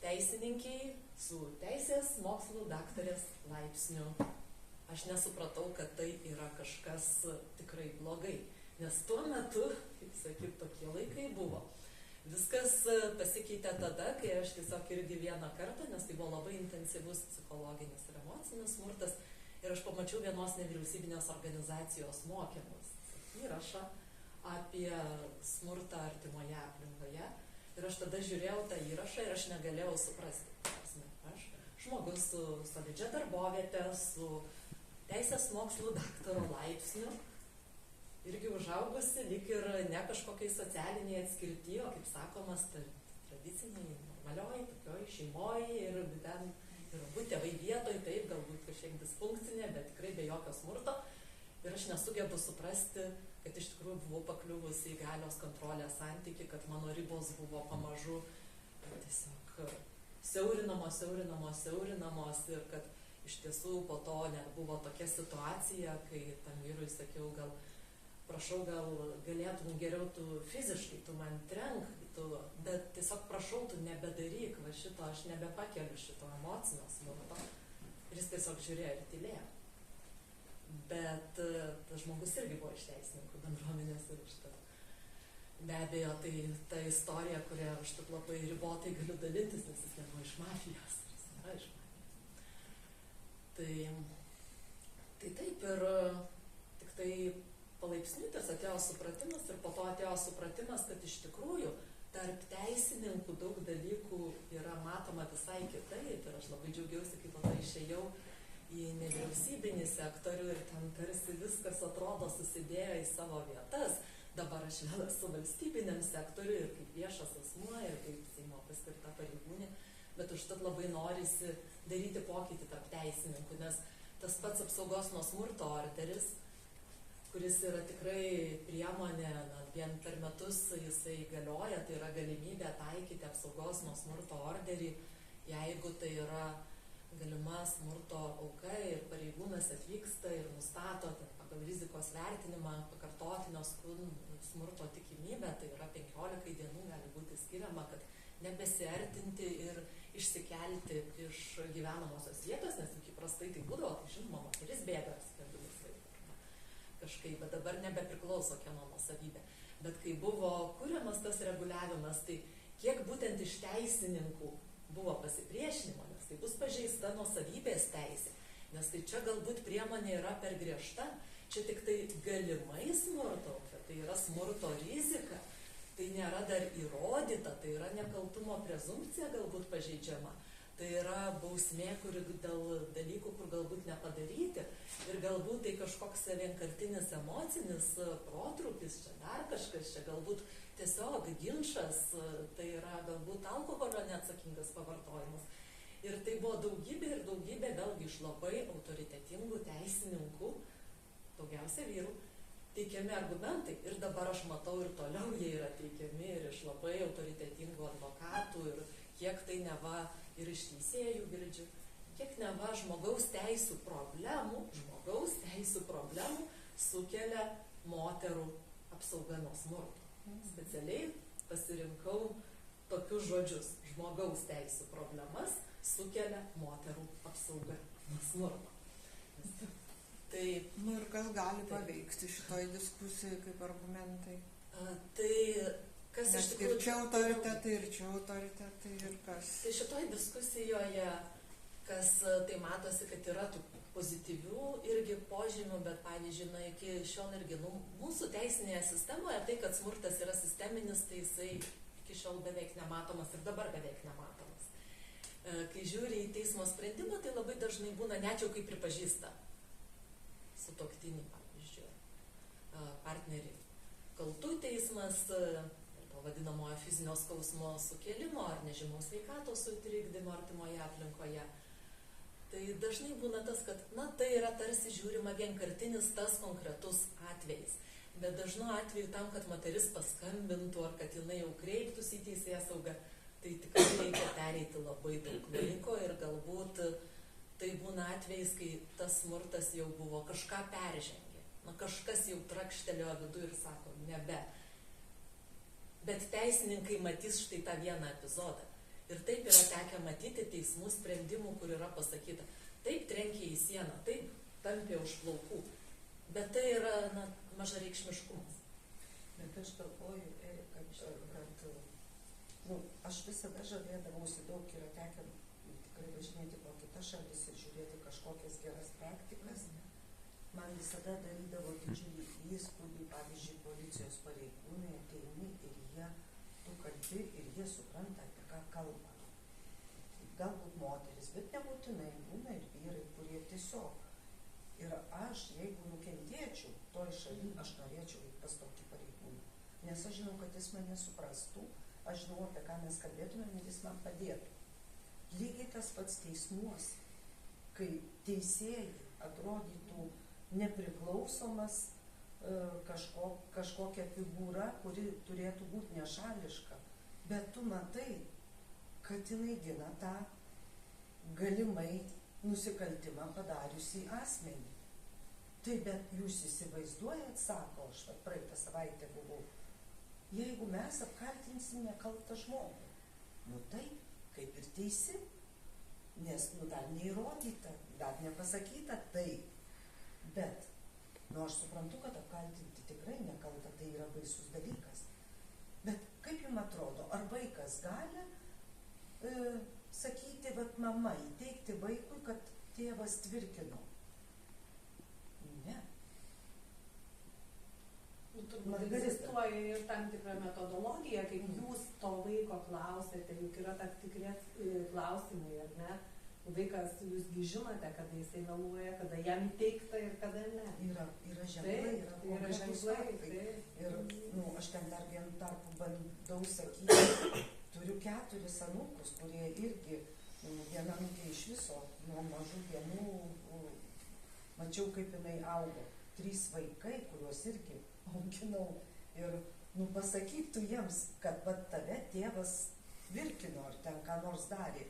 F: teisininkiai su teisės mokslų daktarės laipsniu, aš nesupratau, kad tai yra kažkas tikrai blogai. Nes tuo metu, kaip sakyt, tokie laikai buvo. Viskas pasikeitė tada, kai aš tiesiog irgi vieną kartą, nes tai buvo labai intensyvus psichologinis ir emocinis smurtas, ir aš pamačiau vienos nevyriausybinės organizacijos mokymus, įrašą apie smurtą artimoje aplinkoje. Ir aš tada žiūrėjau tą įrašą ir aš negalėjau suprasti. Aš žmogus su solidžia darboviete, su teisės mokslų daktaro laipsniu, irgi užaugusi, lyg ir ne kažkokiai socialiniai atskirti, o kaip sakomas, tradiciniai, normalioj, tokioj šeimoje ir ten ir abu tėvai vietoj, taip, galbūt kažkiek disfunkcinė, bet tikrai be jokio smurto. Ir aš nesugebu suprasti, kad iš tikrųjų buvau pakliuvusi į galios kontrolės santykį, kad mano ribos buvo pamažu tiesiog siaurinamos ir kad iš tiesų po to net buvo tokia situacija, kai tam vyrui sakiau, prašau, gal galėtum geriau tu fiziškai, tu man trenk, bet tiesiog prašau, tu nebedaryk, va šito, aš nebepakeliu šito emocinio smurto. Ir jis tiesiog žiūrėjo ir tylėjo. Bet tas žmogus irgi buvo iš teisininkų bendruomenės ir iš to. Be abejo, tai ta istorija, kurią aš taip labai ribotai galiu dalintis, nes jis nebuvo iš mafijos, jis nėra iš mafijos. Tai taip ir tik tai palaipsniui tas atėjo supratimas ir po to atėjo supratimas, kad iš tikrųjų tarp teisininkų daug dalykų yra matoma visai kitaip ir aš labai džiaugiausi, kai po to išėjau į nevyriausybinį sektorių ir ten tarsi viskas atrodo susidėjo į savo vietas. Dabar aš vėl esu valstybiniam sektoriui ir kaip viešas asmuo ir kaip Seimo paskirta pareigūnė, bet užtat labai norisi daryti pokytį tarp teisininkų, nes tas pats apsaugos nuo smurto orderis, kuris yra tikrai priemonė, vien per metus jisai galioja, tai yra galimybė taikyti apsaugos nuo smurto orderį, jeigu tai yra galima smurto auka ir pareigūnas atvyksta ir nustato pagal rizikos vertinimą pakartotinio smurto tikimybę, tai yra 15 dienų gali būti skiriama, kad nebesiartinti ir išsikelti iš gyvenamosios vietos, nes juk įprastai tai būdavo, tai žinoma, moteris bėga skambinus kažkaip, bet dabar nebepriklauso kieno nuosavybė. Bet kai buvo kuriamas tas reguliavimas, tai kiek būtent iš teisininkų buvo pasipriešinimo, nes tai bus pažeista nuosavybės teisė, nes tai čia galbūt priemonė yra per griežta, čia tik tai galimai smurto, tai yra smurto rizika, tai nėra dar įrodyta, tai yra nekaltumo prezumpcija galbūt pažeidžiama, tai yra bausmė, kuri dėl dalykų, kur galbūt nepadaryti ir galbūt tai kažkoks vienkartinis emocinis protrūkis, čia dar kažkas, čia galbūt tiesiog ginčas, tai yra galbūt alkoholio neatsakingas pavartojimas. Ir tai buvo daugybė ir daugybė vėlgi iš labai autoritetingų teisininkų, daugiausia vyrų, teikiami argumentai. Ir dabar aš matau ir toliau jie yra teikiami ir iš labai autoritetingų advokatų ir kiek tai neva ir iš teisėjų girdžiu, kiek neva žmogaus teisų problemų sukelia moterų apsauga nuo smurto. Specialiai pasirinkau tokius žodžius. Žmogaus teisų problemas sukelia moterų apsauga nuo smurto. Tai,
B: Ir kas gali paveikti šitoj diskusijai kaip argumentai?
F: Tai kas iš tikrųjų...
B: Ir čia autoritetai, ir kas?
F: Tai šitoj diskusijoje, kas tai matosi, kad yra tų pozityvių irgi požymių, bet pavyzdžiui, iki šiol irgi mūsų teisinėje sistemoje tai, kad smurtas yra sisteminis, tai jisai iki šiol beveik nematomas ir dabar beveik nematomas. Kai žiūri į teismo sprendimą, tai labai dažnai būna net jau kaip pripažįsta sutuoktinį, pavyzdžiui, partnerį kaltų teismas, to vadinamojo fizinio skausmo sukėlimo ar nežymaus sveikatos sutrikdymo artimoje aplinkoje. Tai dažnai būna tas, kad, tai yra tarsi žiūrima vienkartinis tas konkretus atvejis. Bet dažnu atveju tam, kad moteris paskambintų ar kad jinai jau kreiptųsi į teisėsaugą, tai tikrai reikia pereiti labai daug laiko ir galbūt tai būna atvejais, kai tas smurtas jau buvo kažką peržengė. Kažkas jau trakštelėjo vidų ir sako, nebe. Bet teisininkai matys štai tą vieną epizodą. Ir taip yra tekę matyti teismų sprendimų, kur yra pasakyta, taip trenkė į sieną, taip tampė už plaukų. Bet tai yra mažareikšmiškumas.
B: Bet aš galvoju, Erika, kad aš visada žavėdavausi, daug yra tekę tikrai važinėti po kitas šalis ir žiūrėti kažkokias geras praktikas. Man visada darydavo didžiulį įspūdį, pavyzdžiui, policijos pareigūnai ateini ir tu kalbi ir jie supranta, apie ką kalba. Galbūt moteris, bet nebūtinai būna ir vyrai, kurie tiesiog. Ir aš, jeigu nukentėčiau toj šaly, aš norėčiau eiti pas tokį pareigūną. Nes aš žinau, kad jis mane suprastų, aš žinau, apie ką mes kalbėtume, ir jis man padėtų. Lygiai tas pats teismuose, kai teisėjai atrodytų nepriklausomas kažkokia figūra, kuri turėtų būti nešališka, bet tu matai, kad jinai gina tą galimai nusikaltimą padariusį asmenį. Tai bet jūs įsivaizduojat, sako, aš praeitą savaitę buvau, jeigu mes apkaltinsim nekaltą žmogų, tai kaip ir teisi, nes dar neįrodyta, dar nepasakyta tai. Bet, aš suprantu, kad apkaltinti tikrai nekaltą, tai yra baisus dalykas. Bet kaip jums atrodo, ar vaikas gali sakyti, mama, įteikti vaikui, kad tėvas tvirkino? Ne.
C: Turbūt egzistuoja ir tam tikra metodologija, kaip jūs to vaiko klausėte, juk yra tam tikri klausimai, ar ne? Vaikas, jūsgi žinote, kada jisai meluoja, kada jam įteikta ir kada ne.
B: Yra ženklai,
C: yra ženklai.
B: Ir aš ten dar vienu tarpu bandau sakyti, turiu 4 anūkus, kurie irgi, viena anūkė iš viso nuo mažų dienų mačiau, kaip jinai augo. 3 vaikai, kuriuos irgi auginau. Ir, pasakytų jiems, kad va tave tėvas virkino ar ten ką nors darė.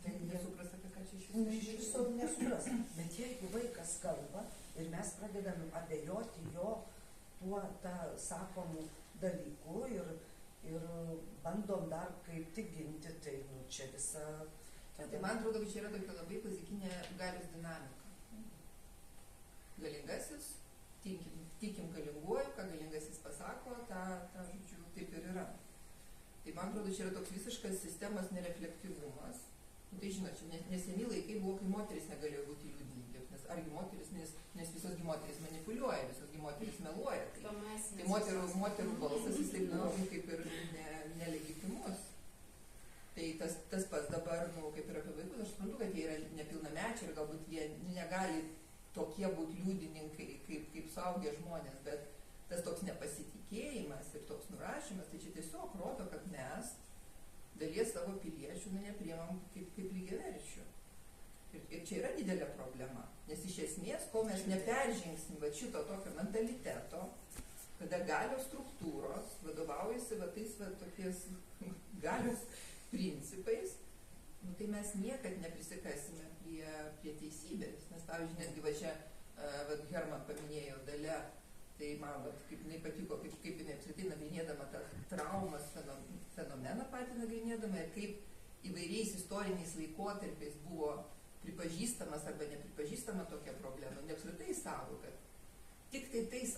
A: Tai nesupras, apie ką čia
B: Iš viso nesupras. Bet jeigu vaikas kalba ir mes pradedame abejoti jo tuo, sakomu dalyku ir bandom dar kaip tik ginti, tai čia visa...
A: Tai man atrodo, kad čia yra tokia labai klasikinė galios dinamika. Galingasis, tikim galinguoju, ką galingasis pasako, tą žodžiu, taip ir yra. Tai man atrodo, čia yra toks visiškas sistemos nereflektyvumas. Tai žinot, čia neseni laikai buvo, kai moteris negalėjo būti liudininkės, nes argi moteris, nes visos moteris manipuliuoja, visos moteris meluoja. Tai moterų balsas jisai buvo kaip ir nelegitimus. Tai tas pats dabar, kaip ir apie vaikus, aš suprantu, kad jie yra nepilnamečiai ir galbūt jie negali tokie būti liudininkai kaip suaugę žmonės, bet tas toks nepasitikėjimas ir toks nurašymas, tai čia tiesiog rodo, kad mes dalies savo piliečių nepriemam kaip lygiaverčių. Ir čia yra didelė problema, nes iš esmės, kol mes neperžengsim šito tokio mentaliteto, kada galios struktūros vadovaujasi tais tokies galios principais, tai mes niekad neprisikasime prie teisybės. Nes, pavyzdžiui, netgi čia Herman paminėjo Dalia, tai man kaip jinai patiko, kaip jinai apskritai nagrinėdama tą traumas fenomeną patį nagrinėdama ir kaip įvairiais istoriniais laikotarpiais buvo pripažįstamas arba nepripažįstama tokia problema, ne apskritai savo, kad tik tai tais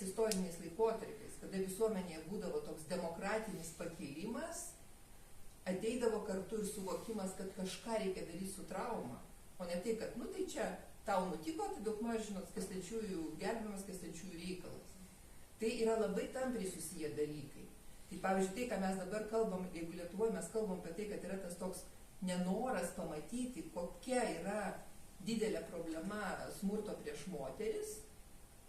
A: istoriniais laikotarpiais, kada visuomenėje būdavo toks demokratinis pakilimas, ateidavo kartu ir suvokimas, kad kažką reikia daryti su trauma, o ne tai, kad tai čia tau nutiko, tai daugmaž, žinot, kastančiųjų gelbėjimas, kastančiųjų reikalas. Tai yra labai tampriai susiję dalykai. Tai pavyzdžiui, tai, ką mes dabar kalbam, jeigu Lietuvoje mes kalbam apie tai, kad yra tas toks nenoras pamatyti, kokia yra didelė problema smurto prieš moteris,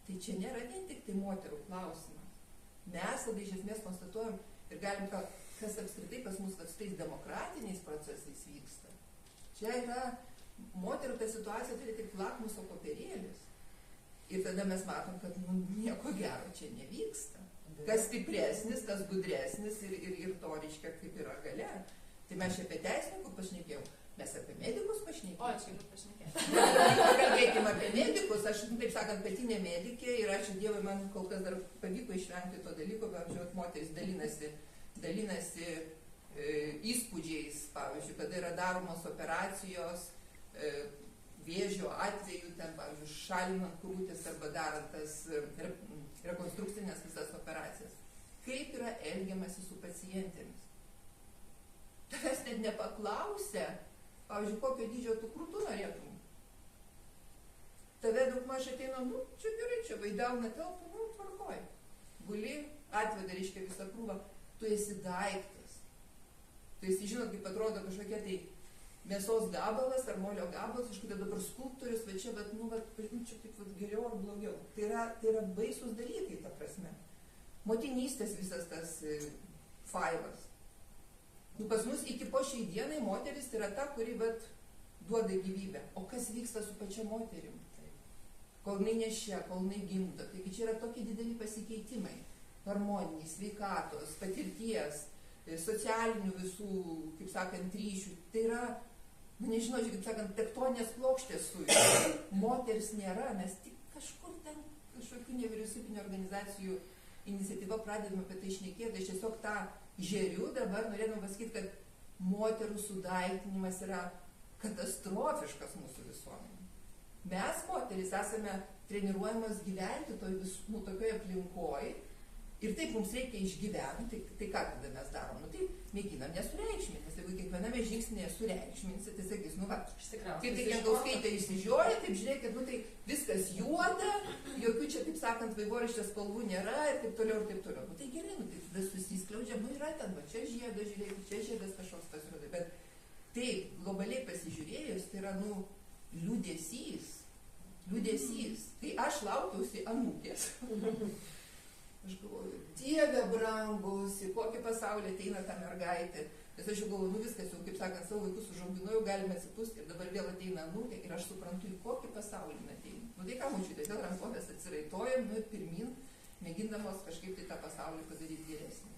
A: tai čia nėra vien tik tai moterų klausimas. Mes tada iš esmės konstatuojam ir galim, kas apskritai pas mus tais demokratiniais procesais vyksta. Čia yra moterų ta situacija tai tik lakmuso popierėlis. Ir tada mes matom, kad nieko gero čia nevyksta. Kas stipresnis, tas gudresnis ir to reiškia, kaip yra galia. Tai mes čia apie teisininkus pašnekėjom, mes apie medikus pašnekėjom.
E: O, čia jau pašnekėjom.
A: Kalbėkime apie medikus, aš, taip sakant, pietinė medikė ir ačiū Dievui, man kol kas dar pavyko išvengti to dalyko, pavyzdžiui, moteris dalinasi įspūdžiais, pavyzdžiui, kada yra daromos operacijos, vėžio atveju, ten, pavyzdžiui, šalinant krūtis arba darant tas rekonstrukcinės visas operacijas. Kaip yra elgiamasi su pacientėmis? Tavęs net nepaklausė, pavyzdžiui, kokio dydžio tu krūtų norėtum. Tave daugmaž ateina, čia gerai, čia vaidauna telpa, tvarkoj. Guli, atveda, reiškia visą krūvą, tu esi daiktas. Tu esi, žinot, kaip atrodo kažkokia tai mėsos gabalas ar molio gabalas, iš kada dabar skulptorius, čia, bet, čia taip geriau ar blogiau. Tai yra baisus dalykai, ta prasme. Motinystės visas tas failas. Pas mus iki po šiai dienai moteris yra ta, kuri duoda gyvybę. O kas vyksta su pačia moterim? Kol jinai nešia, kol jinai gimdo. Taigi čia yra tokie dideli pasikeitimai. Harmoniniai, sveikatos, patirties, socialinių visų, kaip sakant, ryšių. Tai yra, nežinau, kaip sakant, tektoninės plokštės sujungtos. Moters nėra, mes tik kažkur ten kažkokių nevyriausybinių organizacijų iniciatyva pradedame apie tai šnekėti. Aš tiesiog tą žeriu dabar norėdama pasakyti, kad moterų sudaiktinimas yra katastrofiškas mūsų visuomenė. Mes, moteris, esame treniruojamas gyventi tokioje aplinkoje ir taip mums reikia išgyventi, tai ką tada mes darom? Tai mėginam nesureikšminti, nes jeigu kiekviename žingsnėje sureikšminsi, tai sakys, kaip tai Jankauskaitė išsižioja, taip žiūrėkit, tai viskas juoda, jokių čia, taip sakant, vaivorykštės spalvų nėra ir taip toliau ir taip toliau. Tai gerai, tai tada susiskliaudžia, yra ten, čia žiedas, žiūrėkit, čia žiedas kažkoks pasirodė, bet taip, globaliai pasižiūrėjus, tai yra, liūdesys. Tai aš laukiausi anūkės. Aš galvoju, Dieve brangus, į kokį pasaulį ateina ta mergaitė. Nes aš jau galvoju, nu viskas, jau kaip sakant, savo vaikus užauginu, jau galime atsipūsti ir dabar vėl ateina anūkė ir aš suprantu, į kokį pasaulį ateina. Nu tai ką, močiutė, vėl rankovės atsiraitojam, nu ir pirmin, mėgindamos kažkaip tai tą pasaulį padaryti geresnį.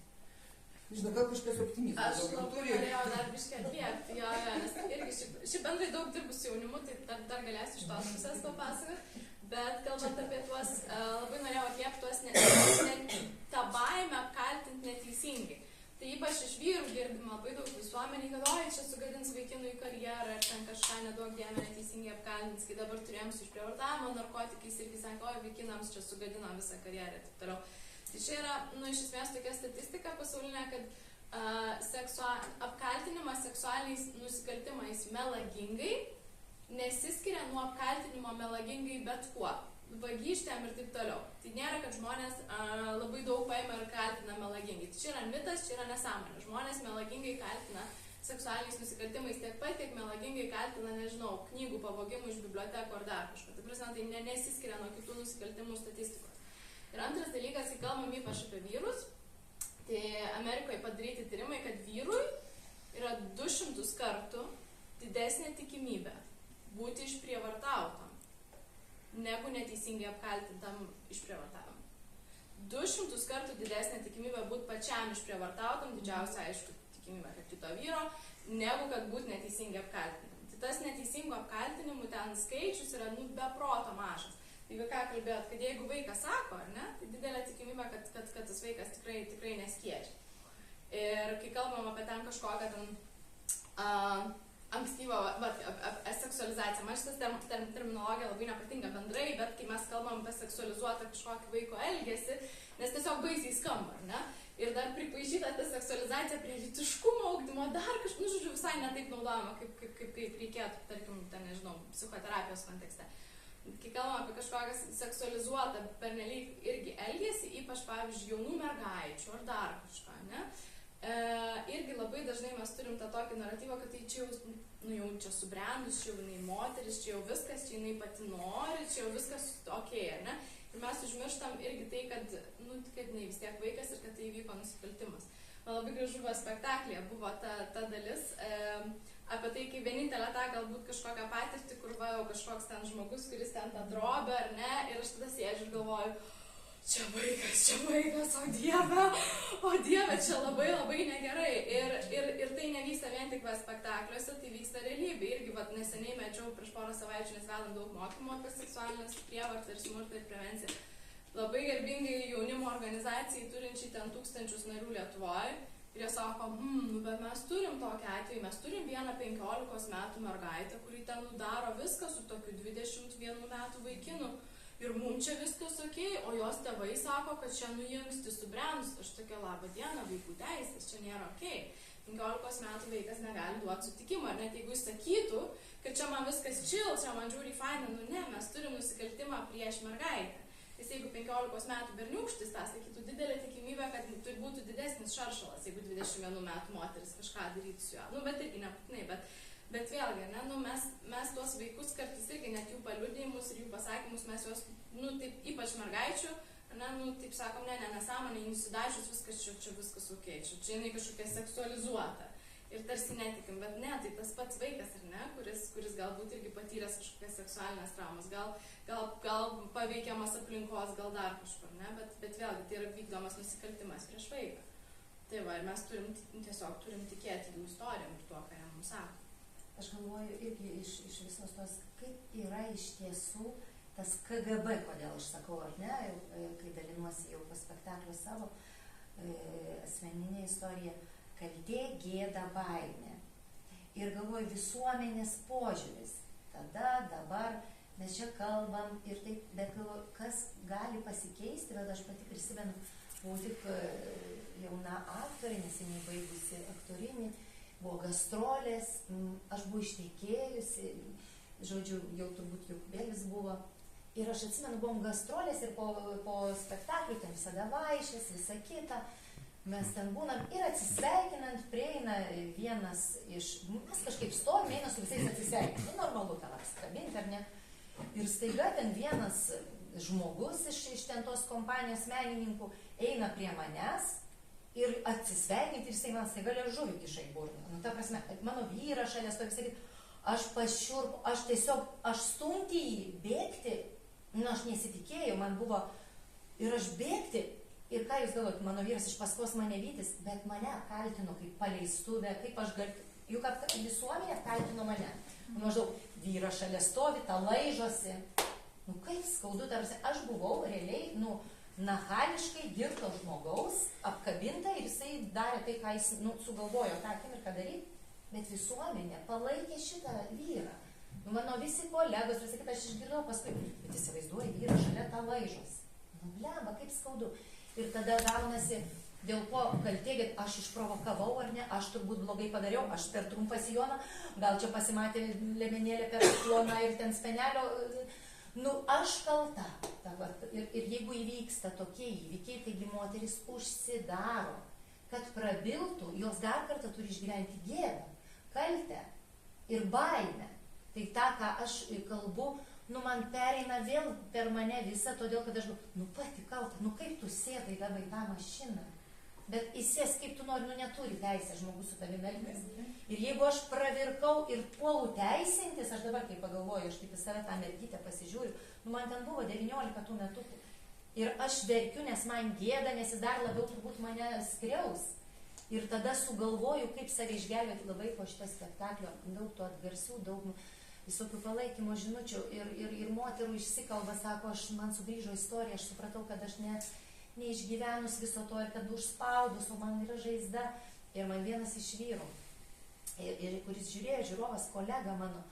A: Žinau, gal kažkas optimizmas.
E: Aš norėjau dar biškai atliepti, jo, nes irgi šiaip bendrai daug dirbu su jaunimu, tai dar galėsiu iš tos pusės papasakoti. Bet kalbant apie tuos, labai norėjau atliepti tuos tą baimę apkaltinti neteisingai. Tai ypač iš vyrų girdim labai daug visuomeniai, kad oi, čia sugadins vaikinų į karjerą, ar ten kažką nedaug dėmesio neteisingai apkaltins, kai dabar turėjom su išprievartavimo narkotikais irgi sako, oi, vaikinams čia sugadino visą karjerą ir taip toliau. Tai čia yra, iš esmės tokia statistika pasaulinė, kad apkaltinimas seksualiniais nusikaltimais melagingai nesiskiria nuo apkaltinimo melagingai bet kuo. Vagystėm ir taip toliau. Tai nėra, kad žmonės labai daug paima ir kaltina melagingai. Tai čia yra mitas, čia yra nesąmonė. Žmonės melagingai kaltina seksualiniais nusikaltimais tiek pat, tiek melagingai kaltina, nežinau, knygų pavogimų iš bibliotekų ar dar kažko. Tai prasme, tai nesiskiria nuo kitų nusikaltimų statistikos. Ir antras dalykas, kai kalbam ypač apie vyrus, tai Amerikoje padaryti tyrimai, kad vyrui yra 200 kartų didesnė tikimybė būti išprievartautam negu neteisingai apkaltintam išprievartavimu. 200 kartų didesnė tikimybė būti pačiam išprievartautam, didžiausia, aišku, tikimybė, kad kito vyro, negu kad būti neteisingai apkaltintam. Tai tas neteisingų apkaltinimų ten skaičius yra be proto mažas. Tai ką kalbėjot, kad jeigu vaikas sako, ar ne, tai didelė tikimybė, kad tas vaikas tikrai neskiedžia. Ir kai kalbam apie ten kažkokią ankstyvą seksualizaciją, man šitas terminologija labai nepatinka bendrai, bet kai mes kalbam apie seksualizuotą kažkokį vaiko elgesį, nes tiesiog baisiai skamba, ar ne? Ir dar pripaišyta ta seksualizacija prie lytiškumo ugdymo, dar kažkaip, žodžiu, visai netaip naudojama, kaip reikėtų, tarkim, ten, nežinau, psichoterapijos kontekste. Kai kalbam apie kažkokią seksualizuotą pernelyg irgi elgesį, ypač, pavyzdžiui, jaunų mergaičių ar dar kažką, ne? Irgi labai dažnai mes turim tą tokį naratyvą, kad tai čia jau čia subrendus, čia jau jinai moteris, čia jau viskas, čia jinai pati nori, čia jau viskas okei, ar ne? Ir mes užmirštam irgi tai, kad jinai vis tiek vaikas ir kad tai įvyko nusikaltimas. Man labai gražu spektaklėje buvo ta dalis apie tai, kai vienintelė tą galbūt kažkokią patirtį, kur jau kažkoks ten žmogus, kuris ten tą drobę, ar ne, ir aš tada sėdžiu ir galvoju, čia vaikas, o dieve, čia labai negerai. Ir tai nevyksta vien tik spektakliuose, tai vyksta realybė. Irgi neseniai mečiau prieš porą savaičių, nes vedam daug mokymų apie seksualinės prievartą ir smurtą ir prevenciją. Labai garbingai jaunimo organizacijai turinčiai ten 1000 narių Lietuvoje. Ir jie sako, bet mes turim tokį atvejį, mes turim vieną 15 metų mergaitę, kuri ten daro viską su tokiu 21 metų vaikinu. Ir mums čia viskas okei, o jos tėvai sako, kad čia nuinksti subrendus. Aš tokia, laba diena, vaikų teisės, čia nėra okei. 15 metų vaikas negali duoti sutikimą. Ir net jeigu jis sakytų, kad čia man viskas chill, čia man žiūri faina, ne, mes turim nusikaltimą prieš mergaitę. Nes jeigu 15 metų berniūkštis tą sakytų, didelė tikimybė, kad būtų didesnis šaršalas, jeigu 21 metų moteris kažką darytų su juo. Bet irgi nebūtinai, bet vėlgi, ne, mes tuos vaikus kartais irgi net jų paliudijimus ir jų pasakymus, mes juos, taip ypač mergaičių, ne, taip sakom, nesąmonė, nusidažius viskas, čia viskas okei, čia jinai kažkokia seksualizuota. Ir tarsi netikim, bet ne, tai tas pats vaikas, ar ne, kuris galbūt irgi patyręs kažkokias seksualinės traumas, gal paveikiamas aplinkos, gal dar kažkur, ne, bet vėlgi tai yra vykdomas nusikaltimas prieš vaiką. Tai va, ir mes turim tikėti jų istorijom ir tuo, ką jie mums sako.
B: Aš galvoju irgi iš visos tos, kaip yra iš tiesų tas KGB, kodėl aš sakau, ar ne, kai dalinuosi jau po spektaklio savo asmeninę istoriją, kaltė, gėda, baimė. Ir galvoju, visuomenės požiūris. Tada, dabar, mes čia kalbam ir taip, bet galvoju, kas gali pasikeisti, bet aš pati prisimenu, buvau tik jauna aktorė, neseniai baigusi aktorinį, buvo gastrolės, aš buvau ištekėjusi, žodžiu, jau turbūt jukbėlis buvo. Ir aš atsimenu, buvom gastrolės ir po spektaklių ten visada vaišės, visa kita. Mes ten būnam ir atsisveikinant prieina vienas iš, mes kažkaip stovim, eina su visais atsisveikinti, normalu ten apsikabinti ar ne. Ir staiga ten vienas žmogus iš ten tos kompanijos menininkų eina prie manęs
G: ir atsisveikinti ir jisai man staiga liežuvį kiša į burną. Nu, ta prasme, mano vyras šalia stovi, sakyt, aš pašiurpu, aš stumti jį, bėgti, nu, aš nesitikėjau, man buvo, ir aš bėgti, ir ką jūs galvojat, mano vyras iš paskos mane vytis, bet mane kaltino kaip paleistuvę, kaip aš galiu, juk visuomenė kaltino mane. Maždaug, vyras šalia stovi, ta laižosi. Nu, kaip skaudu, tarsi, aš buvau realiai, nu, nachališkai girto žmogaus, apkabinta ir jisai darė tai, ką jis sugalvojo tą akimirką daryti, bet visuomenė palaikė šitą vyrą. Nu, mano visi kolegos, visi kitą aš išgirdau paskui, bet įsivaizduoju, vyras šalia tą laižos. Nu, blemba, kaip skaudu. Ir tada gaunasi, dėl ko kaltė, bet aš išprovokavau ar ne, aš turbūt blogai padariau, aš per trumpą sijoną, gal čia pasimatė lemenėlė per ploną ir ten spenelio. Nu, aš kalta. Ir jeigu įvyksta tokie įvykiai, taigi moteris užsidaro, kad prabiltų, jos dar kartą turi išgyventi gėdą, kaltę ir baimę. Tai tą, ką aš kalbu, nu, man pereina vėl per mane visą, todėl, kad aš galvoju, nu, pati kalta, nu, kaip tu sėdai dabar į tą mašiną. Bet įsės, kaip tu nori, nu, neturi teisę žmogus su tavimi elgtis. Ir jeigu aš pravirkau ir puolu teisintis, aš dabar, kai pagalvoju, aš taip į save tą mergytę pasižiūriu, nu, man ten buvo 19 tų metų. Ir aš verkiu, nes man gėda, nes jis dar labiau turbūt mane skriaus. Ir tada sugalvoju, kaip save išgelbėti labai po šitą spektaklio. Daug tų atgarsių, daug visokių palaikymo žinučių. Ir moterų išsikalba, sako, man sugrįžo istorija, aš supratau, kad aš neišgyvenus viso to ir kad užspaudus, o man yra žaizda. Ir man vienas iš vyrų, kuris žiūrėjo, žiūrovas, kolega mano,